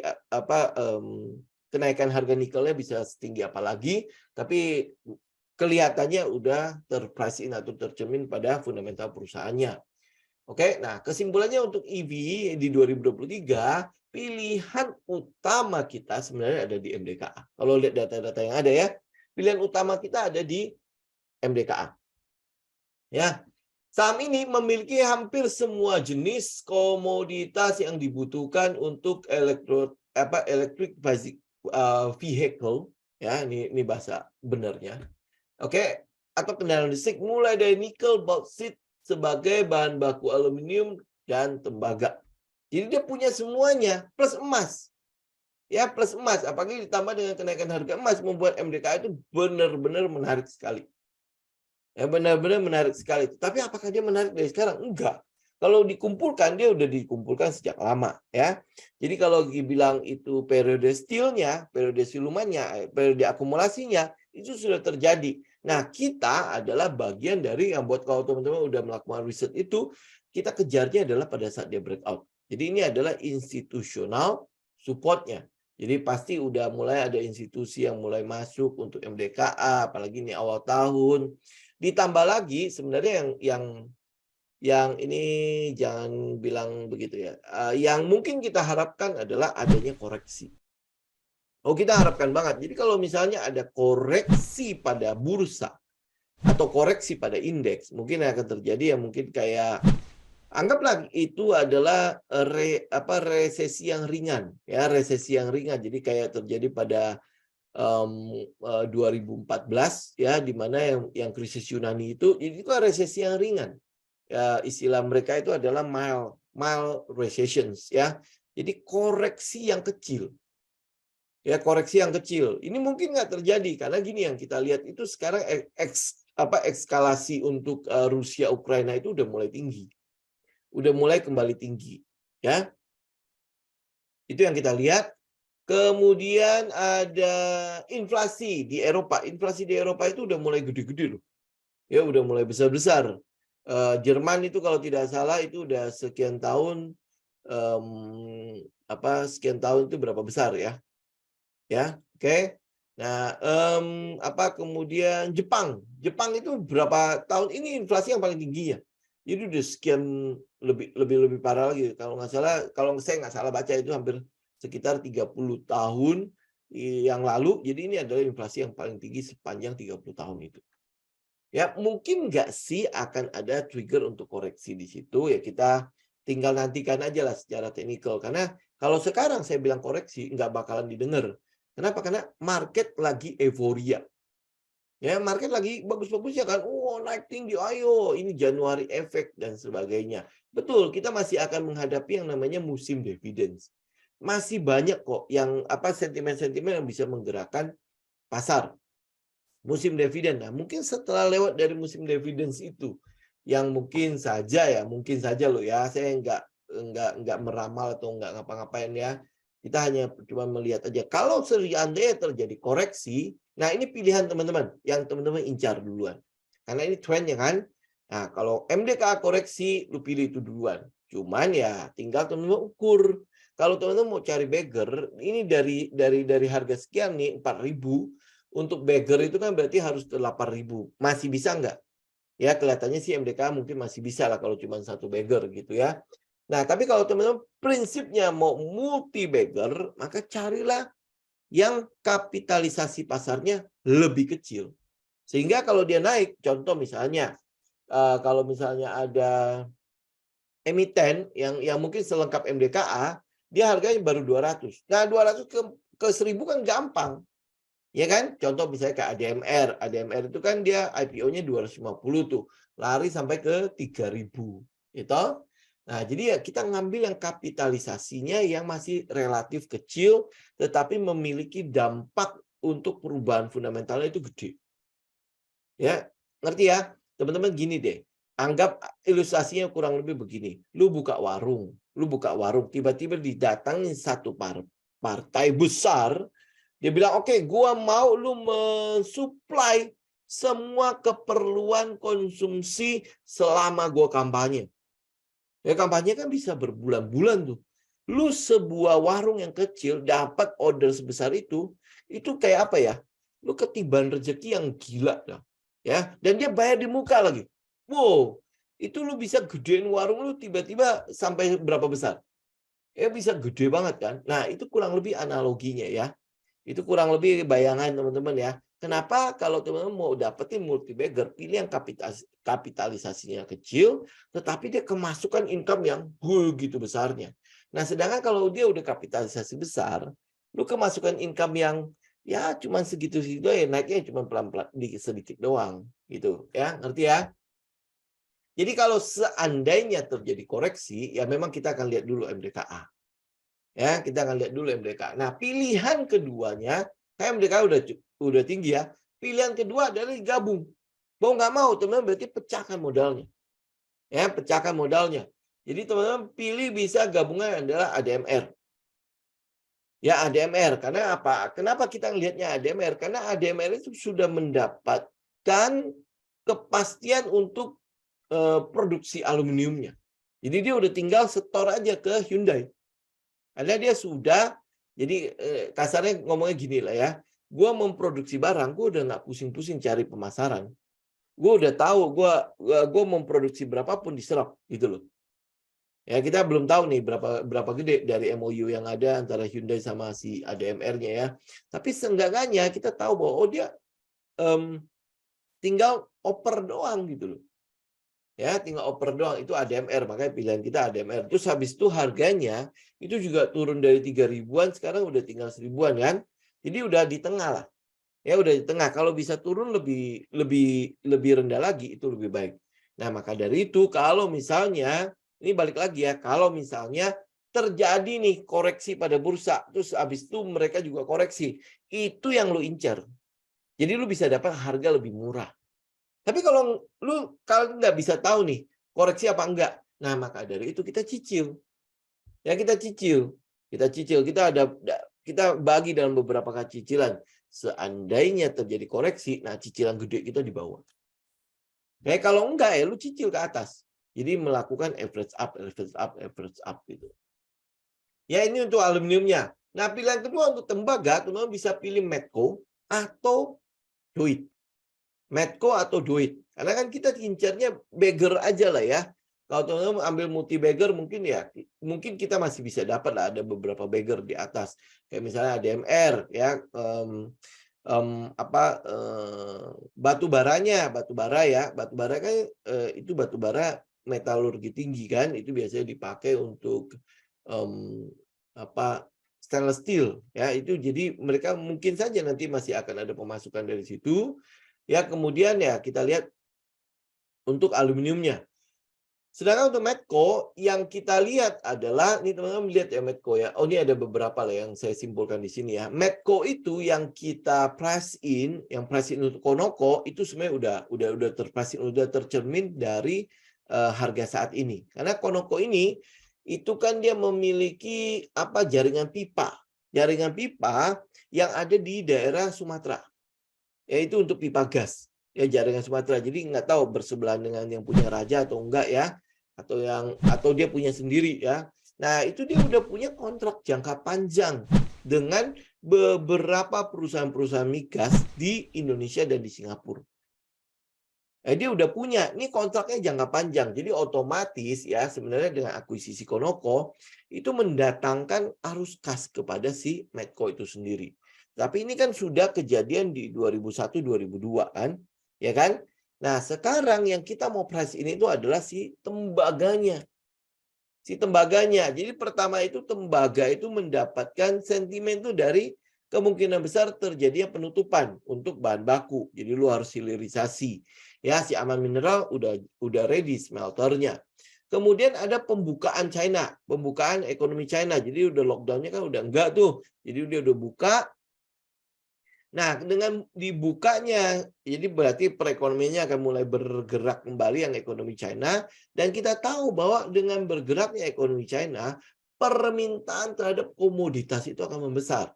kenaikan harga nikelnya bisa setinggi apa lagi, tapi kelihatannya udah terprice in atau tercermin pada fundamental perusahaannya. Oke, nah kesimpulannya untuk EV di 2023, pilihan utama kita sebenarnya ada di MDKA. Kalau lihat data-data yang ada ya, pilihan utama kita ada di MDKA. Ya, saham ini memiliki hampir semua jenis komoditas yang dibutuhkan untuk electric vehicle. Ya, ini bahasa benarnya. Oke, atau kendaraan listrik mulai dari nikel, bauksit sebagai bahan baku aluminium dan tembaga. Jadi dia punya semuanya plus emas. Ya, plus emas. Apalagi ditambah dengan kenaikan harga emas membuat MDKA itu benar-benar menarik sekali. Ya, benar-benar menarik sekali. Tapi apakah dia menarik dari sekarang? Enggak. Kalau dikumpulkan, dia udah dikumpulkan sejak lama. Ya. Jadi kalau dibilang itu periode steal-nya, periode silumannya, periode akumulasinya, itu sudah terjadi. Nah, kita adalah bagian dari yang buat kalau teman-teman udah melakukan riset itu, kita kejarnya adalah pada saat dia breakout. Jadi ini adalah institusional support-nya. Jadi pasti udah mulai ada institusi yang mulai masuk untuk MDKA, apalagi ini awal tahun. Ditambah lagi sebenarnya yang ini jangan bilang begitu ya. Yang mungkin kita harapkan adalah adanya koreksi. Oh, kita harapkan banget. Jadi kalau misalnya ada koreksi pada bursa atau koreksi pada indeks, mungkin akan terjadi yang mungkin kayak anggaplah itu adalah resesi yang ringan, ya resesi yang ringan. Jadi kayak terjadi pada 2014 ya, di mana yang krisis Yunani itu kan resesi yang ringan. Ya, istilah mereka itu adalah mild recessions ya. Jadi koreksi yang kecil. Ya, koreksi yang kecil. Ini mungkin nggak terjadi karena gini yang kita lihat itu sekarang eskalasi untuk Rusia Ukraina itu udah mulai tinggi. Udah mulai kembali tinggi, ya. Itu yang kita lihat. Kemudian ada inflasi di Eropa. Inflasi di Eropa itu udah mulai gede-gede loh. Ya, udah mulai besar-besar. Jerman itu kalau tidak salah itu udah sekian tahun sekian tahun itu berapa besar ya? Ya, oke. Nah, kemudian Jepang itu berapa tahun ini inflasi yang paling tinggi ya. Jadi udah sekian lebih parah lagi. Kalau saya nggak salah baca itu hampir sekitar 30 tahun yang lalu. Jadi ini adalah inflasi yang paling tinggi sepanjang 30 tahun itu. Ya, mungkin nggak sih akan ada trigger untuk koreksi di situ, ya kita tinggal nantikan aja lah secara teknikal. Karena kalau sekarang saya bilang koreksi, nggak bakalan didengar. Kenapa? Karena market lagi euforia. Ya, market lagi bagus-bagusnya kan. Oh, naik tinggi, ayo. Ini Januari efek dan sebagainya. Betul, kita masih akan menghadapi yang namanya musim dividends. Masih banyak kok yang sentimen-sentimen yang bisa menggerakkan pasar. Musim dividen. Nah, mungkin setelah lewat dari musim dividends itu, yang mungkin saja loh ya, saya nggak meramal atau nggak ngapa-ngapain ya. Kita hanya cuma melihat aja. Kalau seandainya terjadi koreksi, nah ini pilihan teman-teman, yang teman-teman incar duluan. Karena ini trennya kan. Nah, kalau MDKA koreksi, lu pilih itu duluan. Cuman ya tinggal teman-teman ukur. Kalau teman-teman mau cari bagger, ini dari harga sekian nih 4.000. Untuk bagger itu kan berarti harus ke 8.000. Masih bisa nggak? Ya kelihatannya sih MDK mungkin masih bisa lah kalau cuma satu bagger gitu ya. Nah, tapi kalau teman-teman prinsipnya mau multi bagger, maka carilah yang kapitalisasi pasarnya lebih kecil. Sehingga kalau dia naik, contoh misalnya, kalau misalnya ada emiten yang mungkin selengkap MDKA, dia harganya baru 200. Nah, 200 ke 1.000 kan gampang. Ya kan? Contoh misalnya kayak ADMR. ADMR itu kan dia IPO-nya 250 tuh. Lari sampai ke 3.000. Gitu. Nah, jadi ya kita ngambil yang kapitalisasinya yang masih relatif kecil, tetapi memiliki dampak untuk perubahan fundamentalnya itu gede. Ya, ngerti ya? Teman-teman gini deh. Anggap ilustrasinya kurang lebih begini. Lu buka warung. Tiba-tiba didatangin satu partai besar. Dia bilang, oke, gua mau lu mensuplai semua keperluan konsumsi selama gua kampanye. Ya kampanye kan bisa berbulan-bulan tuh. Lu sebuah warung yang kecil dapat order sebesar itu kayak apa ya? Lu ketiban rezeki yang gila lah. Ya, dan dia bayar di muka lagi. Wow, itu lu bisa gedein warung lu tiba-tiba sampai berapa besar? Ya bisa gede banget kan? Nah, itu kurang lebih analoginya ya. Itu kurang lebih bayangan teman-teman ya. Kenapa kalau teman-teman mau dapetin multi bagger, pilih yang kapitalisasinya kecil, tetapi dia kemasukan income yang begitu besarnya. Nah, sedangkan kalau dia udah kapitalisasi besar, lu kemasukan income yang ya cuma segitu-segitu ya, naiknya cuma pelan-pelan sedikit doang gitu ya. Ngerti ya? Jadi kalau seandainya terjadi koreksi, ya memang kita akan lihat dulu MDKA. Ya, kita akan lihat dulu MDK. Nah, pilihan keduanya, kayak MDK udah tinggi ya. Pilihan kedua adalah gabung. Mau nggak mau, teman-teman berarti pecahkan modalnya. Ya, pecahkan modalnya. Jadi teman-teman pilih bisa gabungan adalah ADMR. Ya, ADMR. Karena apa? Kenapa kita ngelihatnya ADMR? Karena ADMR itu sudah mendapatkan kepastian untuk produksi aluminiumnya. Jadi dia udah tinggal setor aja ke Hyundai. Karena dia sudah, jadi kasarnya ngomongnya gini lah ya, gue memproduksi barang, gue udah nggak pusing-pusing cari pemasaran. Gue udah tahu, gue memproduksi berapapun diserap gitu loh. Ya kita belum tahu nih berapa gede dari MOU yang ada antara Hyundai sama si ADMR-nya ya. Tapi seenggaknya kita tahu bahwa dia tinggal oper doang gitu loh. Ya, tinggal oper doang itu ADMR, makanya pilihan kita ADMR. Terus habis itu harganya itu juga turun dari 3.000-an sekarang udah tinggal 1.000-an kan. Jadi udah di tengah lah. Ya udah di tengah. Kalau bisa turun lebih rendah lagi itu lebih baik. Nah, maka dari itu kalau misalnya ini balik lagi ya, kalau misalnya terjadi nih koreksi pada bursa, terus habis itu mereka juga koreksi, itu yang lu incer. Jadi lu bisa dapat harga lebih murah. Tapi kalau nggak bisa tahu nih koreksi apa enggak, nah maka dari itu kita cicil. Ya kita cicil, kita bagi dalam beberapa kali cicilan. Seandainya terjadi koreksi, nah cicilan gede kita di bawah. Kalau enggak ya lu cicil ke atas. Jadi melakukan average up gitu. Ya ini untuk aluminiumnya. Nah pilihan kedua untuk tembaga, teman-teman bisa pilih Medco atau Duit. Medco atau Duit. Karena kan kita incarnya bagger aja lah ya. Kalau teman-teman ambil multi bagger mungkin kita masih bisa dapat lah ada beberapa bagger di atas. Kayak misalnya ADMR ya, batu bara ya, batu bara kan itu batu bara metalurgi tinggi kan, itu biasanya dipakai untuk stainless steel ya, itu jadi mereka mungkin saja nanti masih akan ada pemasukan dari situ. Ya, kemudian ya kita lihat untuk aluminiumnya. Sedangkan untuk Medco yang kita lihat adalah, nih teman-teman lihat ya Medco ya. Oh, ini ada beberapa lah yang saya simpulkan di sini ya. Medco itu yang kita price in, yang price in untuk Konoko itu sebenarnya udah terprice in, udah tercermin dari harga saat ini. Karena Konoko ini itu kan dia memiliki jaringan pipa. Jaringan pipa yang ada di daerah Sumatera. Yaitu untuk pipa gas. Ya, jaringan Sumatera. Jadi nggak tahu bersebelahan dengan yang punya raja atau enggak ya, atau dia punya sendiri ya. Nah, itu dia udah punya kontrak jangka panjang dengan beberapa perusahaan-perusahaan migas di Indonesia dan di Singapura. Dia udah punya, ini kontraknya jangka panjang. Jadi otomatis ya sebenarnya dengan akuisisi Konoko itu mendatangkan arus kas kepada si Medco itu sendiri. Tapi ini kan sudah kejadian di 2001-2002 kan, ya kan? Nah, sekarang yang kita mau price ini itu adalah si tembaganya. Si tembaganya. Jadi pertama itu tembaga itu mendapatkan sentimen itu dari kemungkinan besar terjadinya penutupan untuk bahan baku. Jadi lu harus hilirisasi. Ya, si Aman Mineral udah ready smelternya. Kemudian ada pembukaan China, pembukaan ekonomi China. Jadi udah lockdownnya kan udah enggak tuh. Jadi dia udah buka. Nah, dengan dibukanya, jadi berarti perekonomiannya akan mulai bergerak kembali yang ekonomi China. Dan kita tahu bahwa dengan bergeraknya ekonomi China, permintaan terhadap komoditas itu akan membesar.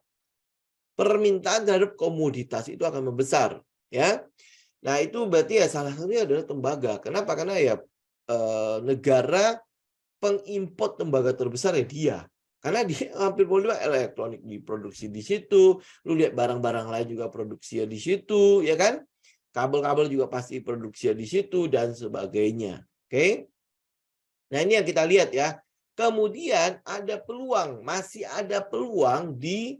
Permintaan terhadap komoditas itu akan membesar. Ya. Nah, itu berarti ya salah satunya adalah tembaga. Kenapa? Karena ya negara pengimpor tembaga terbesar ya dia. Karena dia hampir boleh elektronik diproduksi di situ, lu lihat barang-barang lain juga produksinya di situ, ya kan? Kabel-kabel juga pasti produksinya di situ dan sebagainya. Oke? Nah, ini yang kita lihat ya. Kemudian ada peluang, masih ada peluang di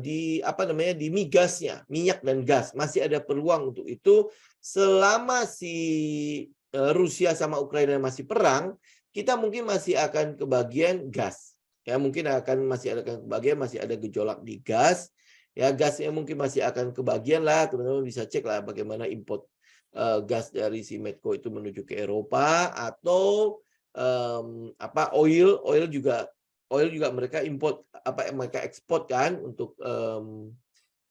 di migasnya, minyak dan gas. Masih ada peluang untuk itu selama si Rusia sama Ukraina masih perang, kita mungkin masih akan kebagian gas. Ya, mungkin masih ada gejolak di gas. Ya, gasnya mungkin masih akan kebagian lah. Teman-teman bisa cek lah bagaimana import gas dari si Medco itu menuju ke Eropa, atau oil juga mereka import, mereka ekspor kan untuk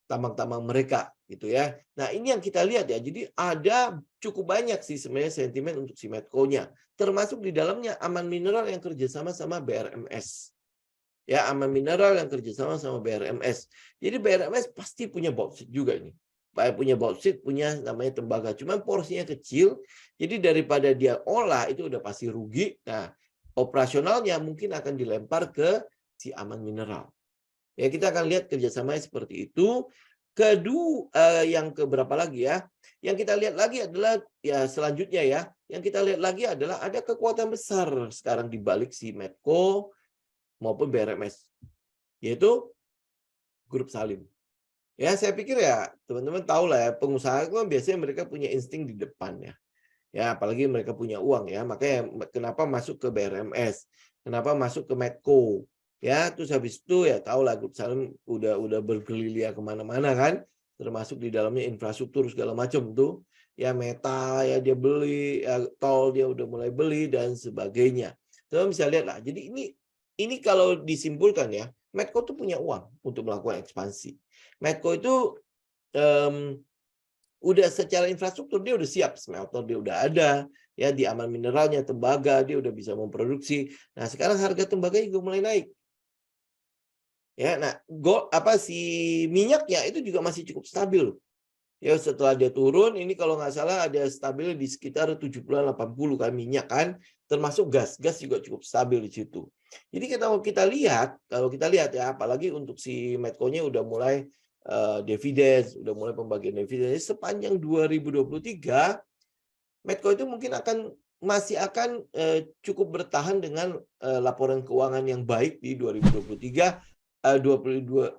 tambang-tambang mereka gitu ya. Nah, ini yang kita lihat ya. Jadi ada cukup banyak sih sebenarnya sentimen untuk si Medco-nya. Termasuk di dalamnya Aman Mineral yang kerjasama sama BRMS. Ya, Aman Mineral yang kerjasama sama BRMS. Jadi BRMS pasti punya bauxit juga ini. Punya bauxit, punya namanya tembaga. Cuman porsinya kecil. Jadi daripada dia olah itu udah pasti rugi. Nah, operasionalnya mungkin akan dilempar ke si Aman Mineral. Ya, kita akan lihat kerjasamanya seperti itu. Kedua, yang keberapa lagi ya? Yang kita lihat lagi adalah ya selanjutnya ya. Yang kita lihat lagi adalah ada kekuatan besar sekarang di balik si Medco maupun BRMS, yaitu Grup Salim. Ya, saya pikir ya teman-teman tahu lah ya, pengusaha itu kan biasanya mereka punya insting di depan ya. Ya, apalagi mereka punya uang ya. Makanya kenapa masuk ke BRMS, kenapa masuk ke Medco. Ya, terus habis itu ya tahu lah Grup Salim udah bergerilya kemana-mana kan, termasuk di dalamnya infrastruktur segala macam tuh. Ya, Meta ya dia beli, ya, tol dia udah mulai beli dan sebagainya. Teman bisa lihat lah. Jadi ini kalau disimpulkan ya, Medco tuh punya uang untuk melakukan ekspansi. Medco itu udah secara infrastruktur dia udah siap, smelter dia udah ada, ya di Aman Mineralnya, tembaga dia udah bisa memproduksi. Nah, sekarang harga tembaga juga mulai naik. Ya, nah, si minyaknya itu juga masih cukup stabil. Ya, setelah dia turun, ini kalau nggak salah ada stabil di sekitar 70-80 kan minyak kan, termasuk gas. Gas juga cukup stabil di situ. Jadi kita lihat, kalau kita lihat ya, apalagi untuk si Medco-nya udah mulai dividen, udah mulai pembagian dividen sepanjang 2023, Medco itu mungkin masih akan cukup bertahan dengan laporan keuangan yang baik di 2023 2022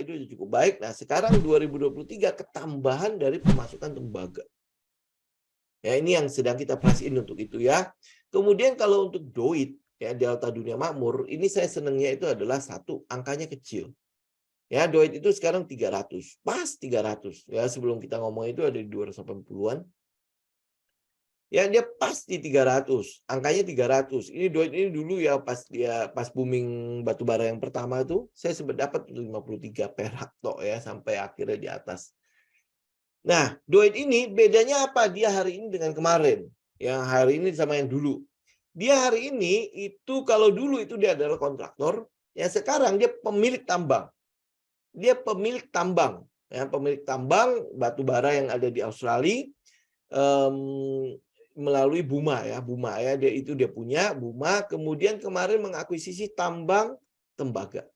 itu cukup baik. Nah, sekarang 2023 ketambahan dari pemasukan tembaga. Ya, ini yang sedang kita price in untuk itu ya. Kemudian kalau untuk DOIT, ya Delta Dunia Makmur, ini saya senangnya itu adalah satu, angkanya kecil. Ya, DOIT itu sekarang 300. Pas 300. Ya, sebelum kita ngomong itu ada di 280-an. Ya, dia pas di 300. Angkanya 300. Ini DOIT ini dulu ya pas booming batubara yang pertama itu, saya sempat dapat 53 perak tok ya sampai akhirnya di atas. Nah, DOIT ini bedanya apa dia hari ini dengan kemarin? Yang hari ini sama yang dulu. Dia hari ini itu kalau dulu itu dia adalah kontraktor, ya sekarang dia pemilik tambang. Dia pemilik tambang, ya pemilik tambang batu bara yang ada di Australia melalui Buma ya, Buma ya dia punya Buma. Kemudian kemarin mengakuisisi tambang tembaga.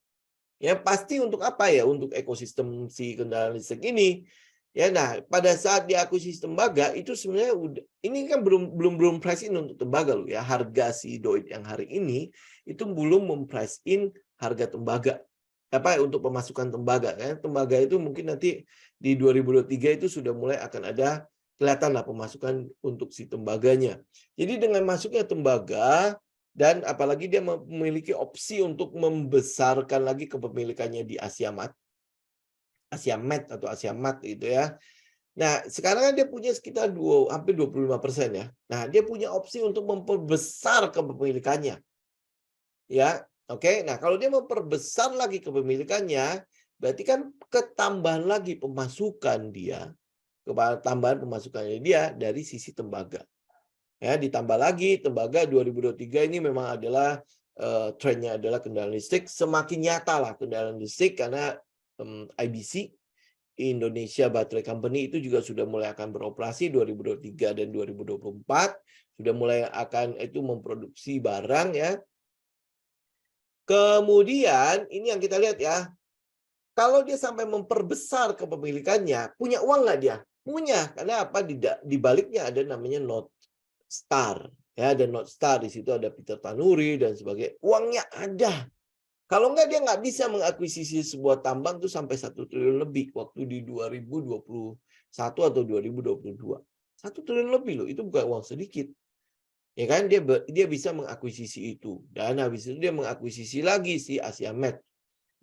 Ya pasti untuk apa ya? Untuk ekosistem si kendaraan listrik ini. Ya, nah pada saat diakuisisi tembaga itu sebenarnya udah ini kan belum price in untuk tembaga loh ya. Harga si DOIT yang hari ini itu belum memprice in harga tembaga. Apa untuk pemasukan tembaga kan? Tembaga itu mungkin nanti di 2023 itu sudah mulai akan ada kelihatan lah pemasukan untuk si tembaganya. Jadi dengan masuknya tembaga dan apalagi dia memiliki opsi untuk membesarkan lagi kepemilikannya di Asiamat atau Asiamat gitu ya. Nah, sekarang kan dia punya sekitar hampir 25% ya. Nah, dia punya opsi untuk memperbesar kepemilikannya. Ya, oke. Nah, kalau dia memperbesar lagi kepemilikannya, berarti kan ketambahan lagi pemasukan dia, tambahan pemasukannya dia dari sisi tembaga. Ya, ditambah lagi tembaga 2023 ini memang adalah trennya adalah kendaraan listrik. Semakin nyata lah kendaraan listrik karena IBC Indonesia Battery Company itu juga sudah mulai akan beroperasi 2023 dan 2024 sudah mulai akan itu memproduksi barang ya. Kemudian ini yang kita lihat ya, kalau dia sampai memperbesar kepemilikannya, punya uang nggak dia? Punya, karena apa? Di baliknya ada namanya North Star ya, dan North Star di situ ada Peter Tanuri dan sebagainya. Uangnya ada. Kalau enggak dia nggak bisa mengakuisisi sebuah tambang itu sampai 1 triliun lebih waktu di 2021 atau 2022. 1 triliun lebih loh, itu bukan uang sedikit. Ya kan dia bisa mengakuisisi itu. Dan habis itu dia mengakuisisi lagi si Asiamet.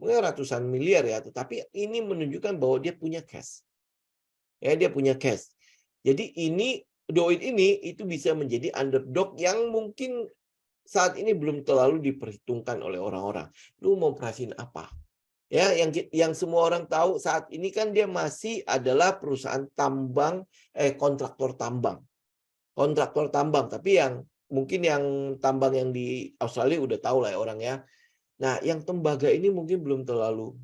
Mungkin ratusan miliar ya, tetapi ini menunjukkan bahwa dia punya cash. Ya, dia punya cash. Jadi ini DOIT ini itu bisa menjadi underdog yang mungkin saat ini belum terlalu diperhitungkan oleh orang-orang. Lu mau pricing apa? Ya, yang semua orang tahu saat ini kan dia masih adalah perusahaan tambang, kontraktor tambang. Kontraktor tambang, tapi yang mungkin yang tambang yang di Australia udah tahu lah ya orang ya. Nah, yang tembaga ini mungkin belum terlalu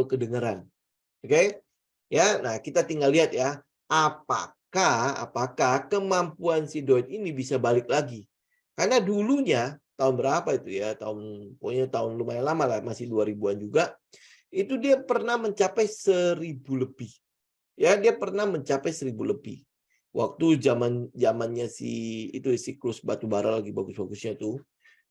kedengeran. Oke? Ya, nah kita tinggal lihat ya, apakah kemampuan si DOIT ini bisa balik lagi. Karena dulunya tahun berapa itu ya, pokoknya tahun lumayan lama lah, masih 2000-an juga. Itu dia pernah mencapai 1000 lebih. Ya, dia pernah mencapai 1000 lebih. Waktu zamannya si siklus batubara lagi bagus-bagusnya tuh.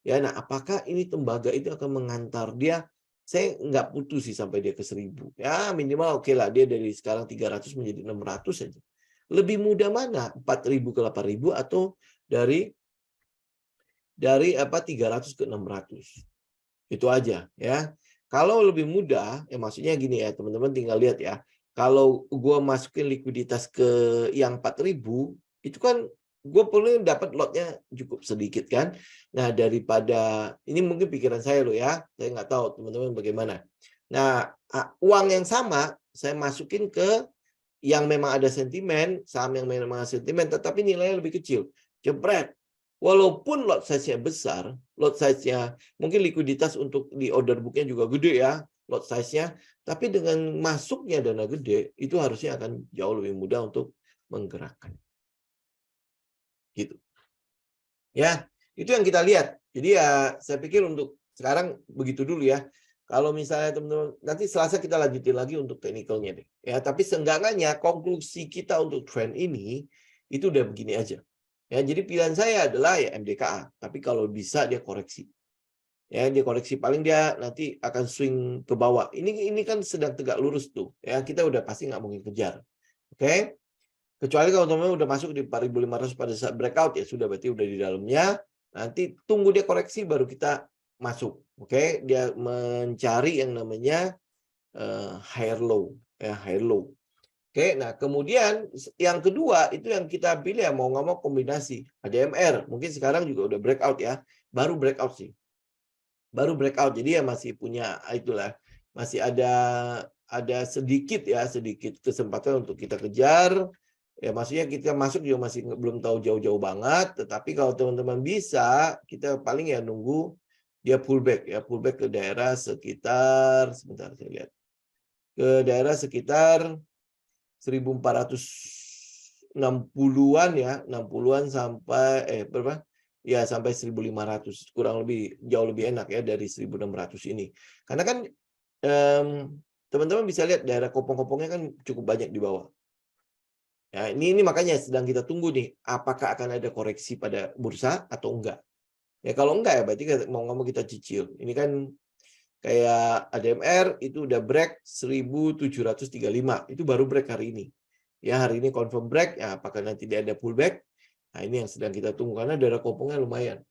Ya, nah apakah ini tembaga itu akan mengantar dia? Saya nggak putus sih sampai dia ke 1000. Ya minimal oke lah dia dari sekarang 300 menjadi 600 saja. Lebih mudah mana? 4000 ke 8000 atau dari 300 ke 600. Itu aja ya. Kalau lebih mudah, ya maksudnya gini ya teman-teman tinggal lihat ya. Kalau gue masukin likuiditas ke yang 4000, itu kan gue perlu dapat lotnya cukup sedikit kan. Nah daripada, ini mungkin pikiran saya loh ya, saya nggak tahu teman-teman bagaimana. Nah uang yang sama saya masukin ke yang memang ada sentimen, saham yang memang ada sentimen, tetapi nilainya lebih kecil. Jebret. Walaupun lot size-nya besar, lot size-nya mungkin likuiditas untuk di order book-nya juga gede ya, lot size-nya, tapi dengan masuknya dana gede, itu harusnya akan jauh lebih mudah untuk menggerakkan. Gitu. Ya, itu yang kita lihat. Jadi ya saya pikir untuk sekarang begitu dulu ya. Kalau misalnya teman-teman nanti Selasa kita lanjutin lagi untuk teknikalnya deh. Ya, tapi seenggaknya konklusi kita untuk trend ini itu udah begini aja. Ya, jadi pilihan saya adalah ya MDKA, tapi kalau bisa dia koreksi. Ya, dia koreksi paling dia nanti akan swing ke bawah. Ini kan sedang tegak lurus tuh. Ya, kita udah pasti nggak mungkin kejar. Oke? Kecuali kalau teman-teman udah masuk di 4.500 pada saat breakout ya sudah berarti udah di dalamnya. Nanti tunggu dia koreksi baru kita masuk. Oke? Dia mencari yang namanya higher low, ya higher low. Oke, nah kemudian yang kedua itu yang kita pilih ya mau nggak mau kombinasi ADMR. Mungkin sekarang juga udah breakout ya, baru breakout sih. Baru breakout, jadi ya masih punya itulah, masih ada sedikit kesempatan untuk kita kejar. Ya maksudnya kita masuk juga masih belum tahu jauh-jauh banget, tetapi kalau teman-teman bisa, kita paling ya nunggu dia pullback ke daerah sekitar, sebentar saya lihat, ke daerah sekitar 1460-an ya, 60-an sampai berapa? Ya sampai 1500, kurang lebih jauh lebih enak ya dari 1600 ini. Karena kan teman-teman bisa lihat daerah kopong-kopongnya kan cukup banyak di bawah. Ya, ini makanya sedang kita tunggu nih, apakah akan ada koreksi pada bursa atau enggak. Ya kalau enggak ya berarti mau ngomong kita cicil. Ini kan kayak ADMR itu udah break 1735, itu baru break hari ini. Ya hari ini confirm break, ya apakah nanti dia ada pullback? Nah ini yang sedang kita tunggu karena daerah kopongnya lumayan.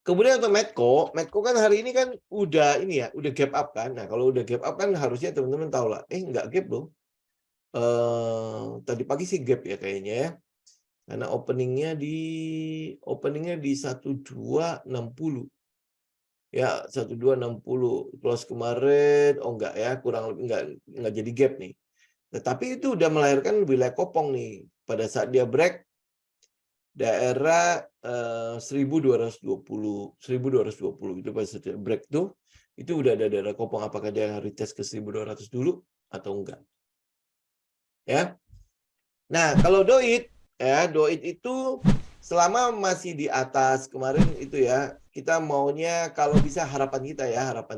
Kemudian untuk Medco kan hari ini kan udah ini ya, udah gap up kan. Nah kalau udah gap up kan harusnya teman-teman tahu lah, nggak gap loh. Tadi pagi sih gap ya kayaknya ya. Karena openingnya di 1260. Ya 1260 close kemarin, enggak ya, kurang lebih enggak jadi gap nih. Tetapi itu udah melahirkan wilayah kopong nih. Pada saat dia break daerah 1220 itu pada saat dia break tuh itu udah ada daerah kopong, apakah dia harus tes ke 1200 dulu atau enggak. Ya. Nah, kalau Doit itu selama masih di atas kemarin itu ya, kita maunya kalau bisa harapan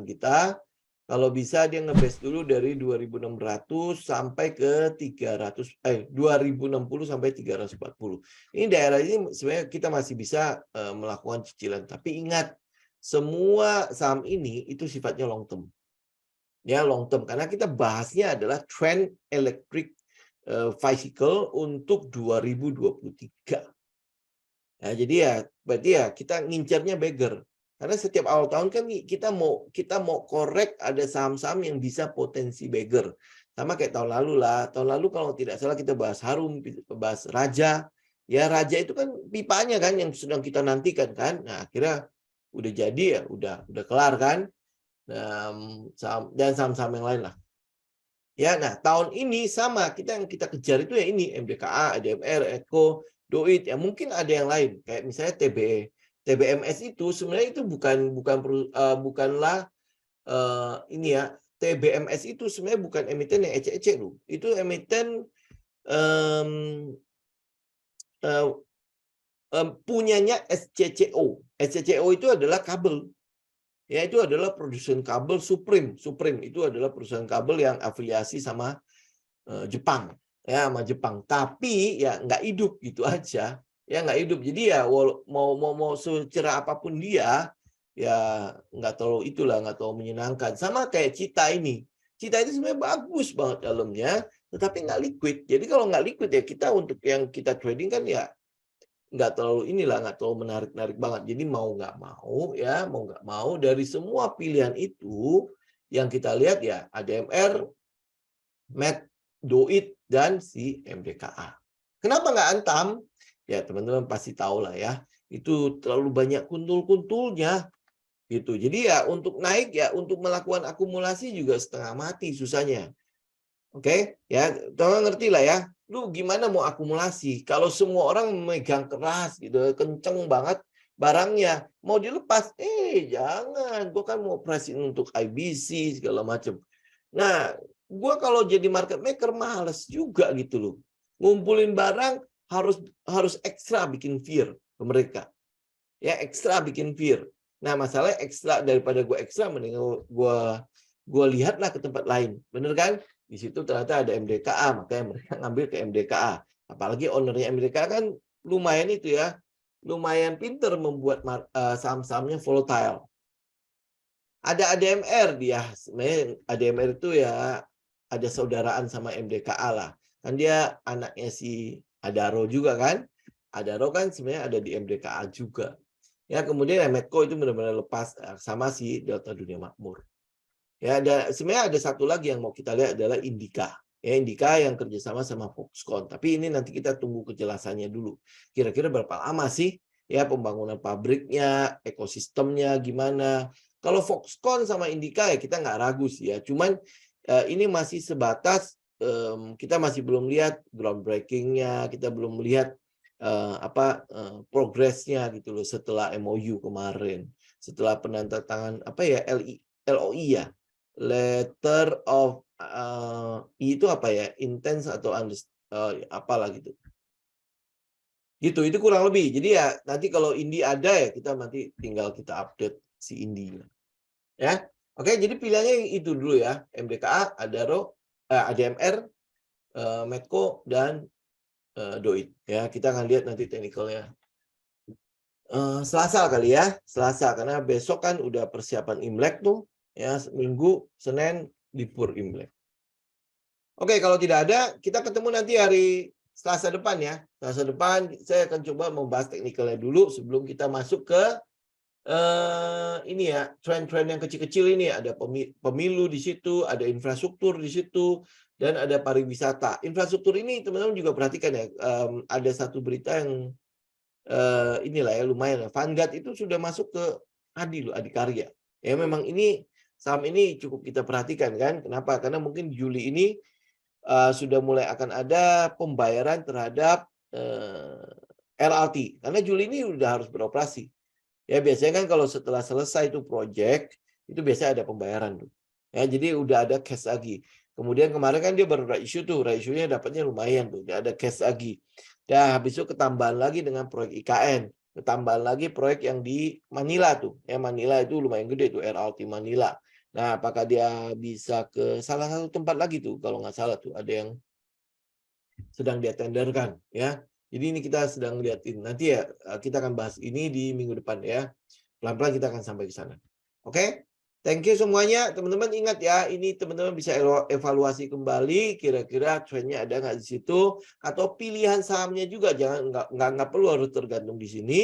kita kalau bisa dia nge-base dulu dari 2600 sampai ke 2060 sampai 340. Ini daerah ini sebenarnya kita masih bisa melakukan cicilan, tapi ingat semua saham ini itu sifatnya long term. Ya, long term karena kita bahasnya adalah trend electric vehicle untuk 2023. Nah, jadi ya berarti ya kita ngincernya beggar. Karena setiap awal tahun kan kita mau korek ada saham-saham yang bisa potensi beggar. Sama kayak tahun lalu lah. Tahun lalu kalau tidak salah kita bahas Harum, bahas Raja. Ya Raja itu kan pipanya kan yang sedang kita nantikan kan. Nah, akhirnya udah jadi ya, udah kelar kan. Dan saham-saham yang lain lah. Ya, nah tahun ini sama yang kita kejar itu ya ini MDKA, ADMR, Eko, Doit. Ya mungkin ada yang lain kayak misalnya TBE, TBMS itu sebenarnya itu bukanlah ini ya. TBMS itu sebenarnya bukan emiten yang ece-ece loh. Itu emiten punyanya SCCO. SCCO itu adalah kabel. Ya itu adalah produsen kabel Supreme. Supreme itu adalah perusahaan kabel yang afiliasi sama Jepang, ya sama Jepang. Tapi ya nggak hidup gitu aja, ya nggak hidup. Jadi ya mau secerah apapun dia, ya nggak terlalu menyenangkan. Sama kayak Cita ini. Cita itu sebenarnya bagus banget dalamnya, tetapi nggak liquid. Jadi kalau nggak liquid ya kita untuk yang kita trading kan ya nggak terlalu menarik banget. Jadi mau nggak mau dari semua pilihan itu yang kita lihat ya ADMR, Med, Doit dan si MDKA. Kenapa nggak antam? Ya teman-teman pasti tahu lah ya. Itu terlalu banyak kuntul-kuntulnya gitu. Jadi ya untuk naik ya untuk melakukan akumulasi juga setengah mati susahnya. Oke, ya teman ngerti lah ya. Lu gimana mau akumulasi kalau semua orang memegang keras gitu, kenceng banget barangnya, mau dilepas, jangan, gue kan mau pricing untuk IBC segala macam. Nah, gue kalau jadi market maker males juga gitu loh. Ngumpulin barang harus ekstra bikin fear ke mereka. Ya ekstra bikin fear. Nah, masalahnya ekstra daripada gue ekstra mending gue lihatlah ke tempat lain. Bener kan? Di situ ternyata ada MDKA, makanya mereka ngambil ke MDKA. Apalagi ownernya MDKA kan lumayan itu ya, lumayan pinter membuat saham-sahamnya volatile. Ada ADMR dia. Sebenarnya ADMR itu ya ada saudaraan sama MDKA lah. Kan dia anaknya si Adaro juga kan. Adaro kan sebenarnya ada di MDKA juga. Ya, kemudian Medco itu benar-benar lepas sama si Delta Dunia Makmur. Ya, sebenarnya ada satu lagi yang mau kita lihat adalah Indika. Ya, Indika yang kerjasama sama Foxconn. Tapi ini nanti kita tunggu kejelasannya dulu. Kira-kira berapa lama sih ya pembangunan pabriknya, ekosistemnya gimana? Kalau Foxconn sama Indika ya kita nggak ragu sih ya. Cuman ini masih sebatas kita masih belum lihat groundbreaking-nya, kita belum melihat progresnya gitu loh setelah MOU kemarin, setelah penandatangan LOI ya, letter of itu apa ya, intense atau apalah gitu. Itu kurang lebih. Jadi ya nanti kalau Indi ada ya kita nanti tinggal kita update si Indinya. Ya. Oke, jadi pilihannya itu dulu ya. MDKA, Adaro, ADMR, Medco dan Doit. Ya, kita akan lihat nanti teknikalnya. Selasa kali ya, Selasa karena besok kan udah persiapan Imlek tuh, ya Minggu, Senin libur Imlek. Oke, kalau tidak ada, kita ketemu nanti hari Selasa depan ya. Selasa depan saya akan coba membahas teknikalnya dulu sebelum kita masuk ke ini ya, tren-tren yang kecil-kecil ini. Ada pemilu di situ, ada infrastruktur di situ, dan ada pariwisata. Infrastruktur ini teman-teman juga perhatikan ya, ada satu berita yang inilah ya lumayan. Vanguard itu sudah masuk ke Adikarya. Ya memang ini saham ini cukup kita perhatikan kan. Kenapa? Karena mungkin Juli ini sudah mulai akan ada pembayaran terhadap LRT. Karena Juli ini sudah harus beroperasi. Ya biasanya kan kalau setelah selesai itu project itu biasanya ada pembayaran tuh. Ya jadi udah ada cash lagi. Kemudian kemarin kan dia baru issue tuh, issue-nya dapatnya lumayan tuh. Dia ada cash lagi. Dan habis itu ketambahan lagi dengan proyek IKN. Ketambahan lagi proyek yang di Manila tuh. Ya Manila itu lumayan gede tuh, LRT Manila. Nah, apakah dia bisa ke salah satu tempat lagi tuh? Kalau nggak salah tuh ada yang sedang dia tenderkan ya. Jadi ini kita sedang lihatin. Nanti ya kita akan bahas ini di minggu depan ya. Pelan-pelan kita akan sampai ke sana. Oke? Thank you semuanya. Teman-teman ingat ya, ini teman-teman bisa evaluasi kembali kira-kira trennya ada nggak di situ atau pilihan sahamnya juga nggak perlu harus tergantung di sini.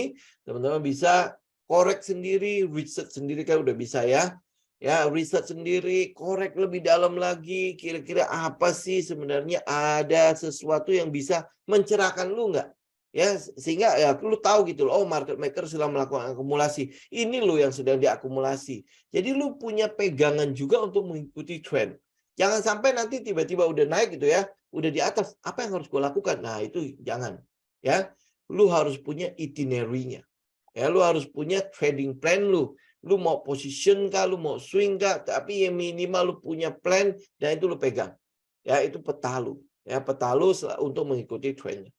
Teman-teman bisa korek sendiri, research sendiri kan udah bisa ya. Ya, riset sendiri, korek lebih dalam lagi, kira-kira apa sih sebenarnya ada sesuatu yang bisa mencerahkan lu nggak? Ya, sehingga ya lu tahu gitu loh, oh market maker sedang melakukan akumulasi. Ini lo yang sedang diakumulasi. Jadi lu punya pegangan juga untuk mengikuti tren. Jangan sampai nanti tiba-tiba udah naik gitu ya, udah di atas, apa yang harus gue lakukan? Nah, itu jangan. Ya, lu harus punya itinerary-nya. Ya, lu harus punya trading plan lu. Lu mau position kah, lu mau swing kah, tapi yang minimal lu punya plan dan itu lu pegang. Ya, itu peta lu. Ya, peta lu untuk mengikuti trennya.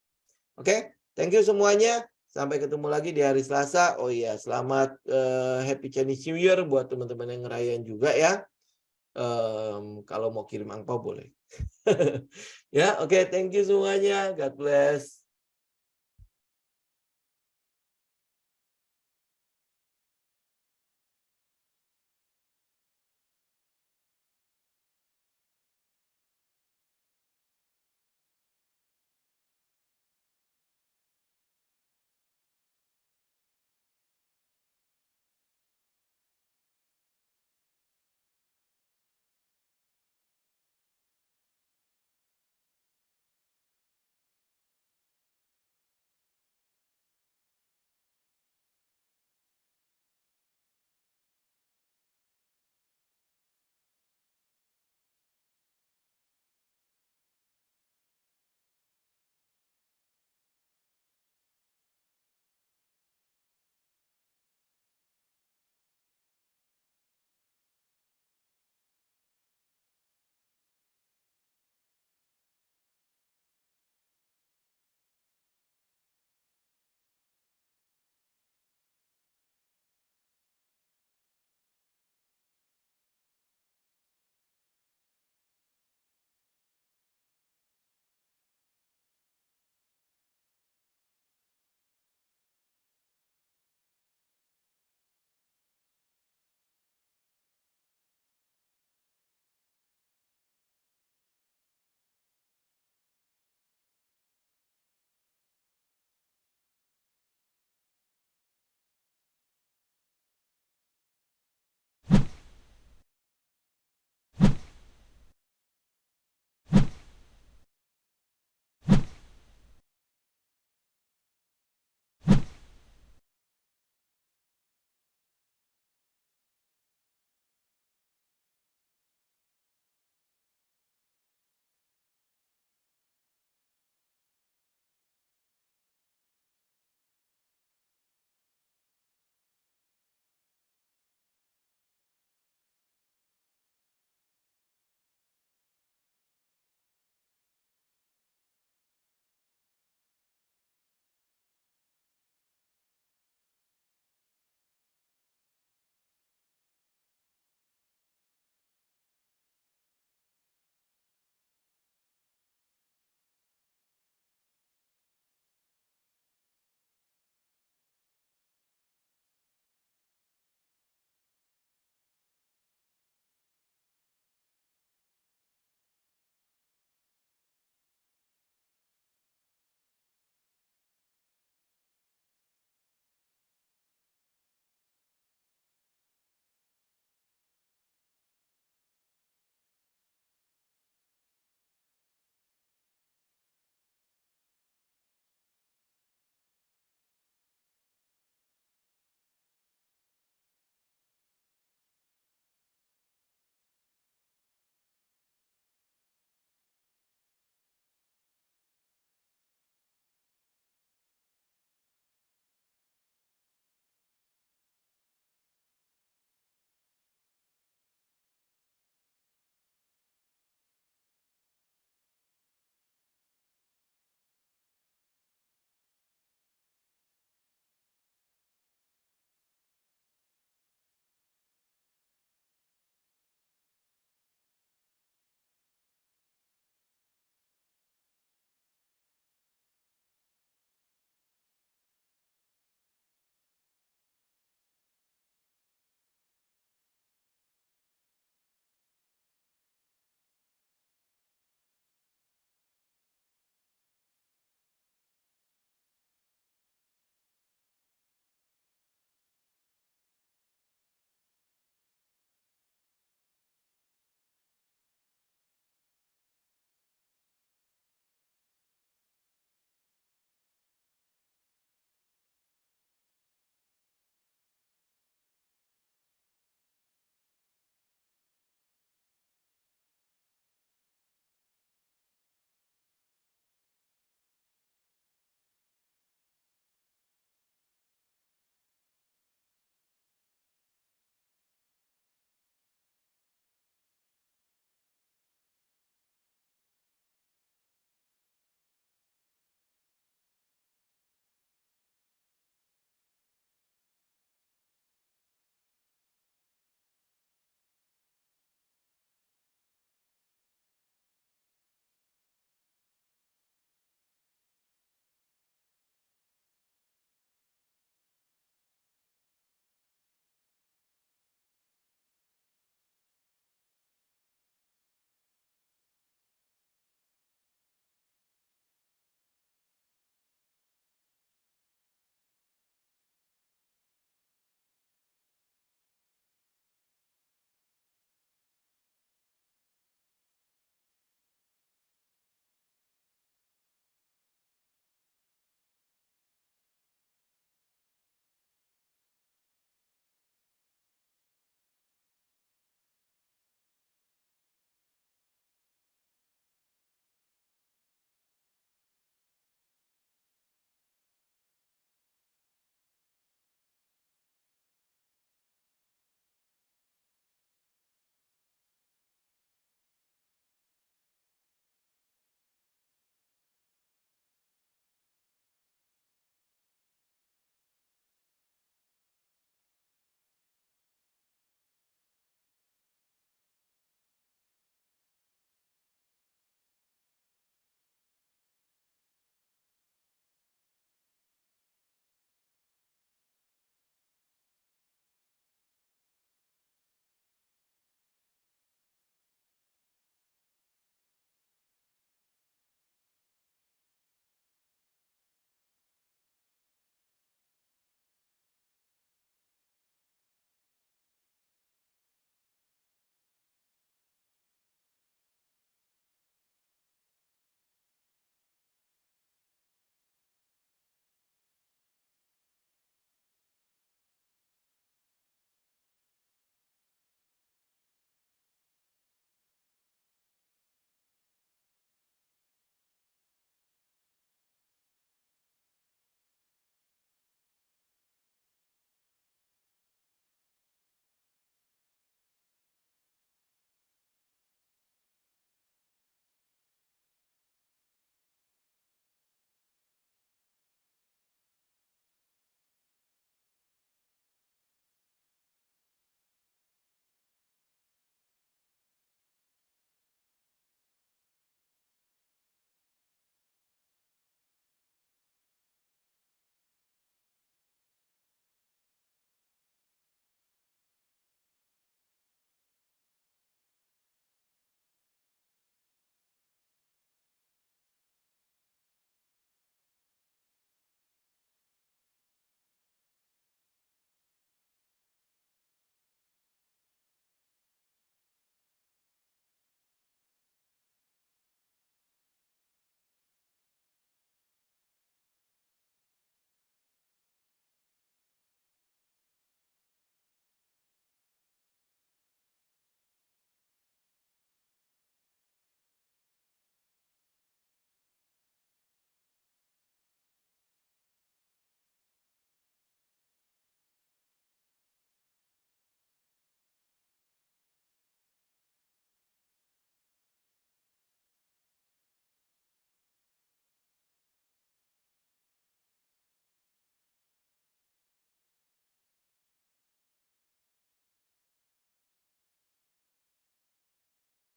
Oke, thank you semuanya. Sampai ketemu lagi di hari Selasa. Oh iya, selamat Happy Chinese New Year buat teman-teman yang ngerayain juga ya. Kalau mau kirim angpau boleh. Ya, oke, thank you semuanya. God bless.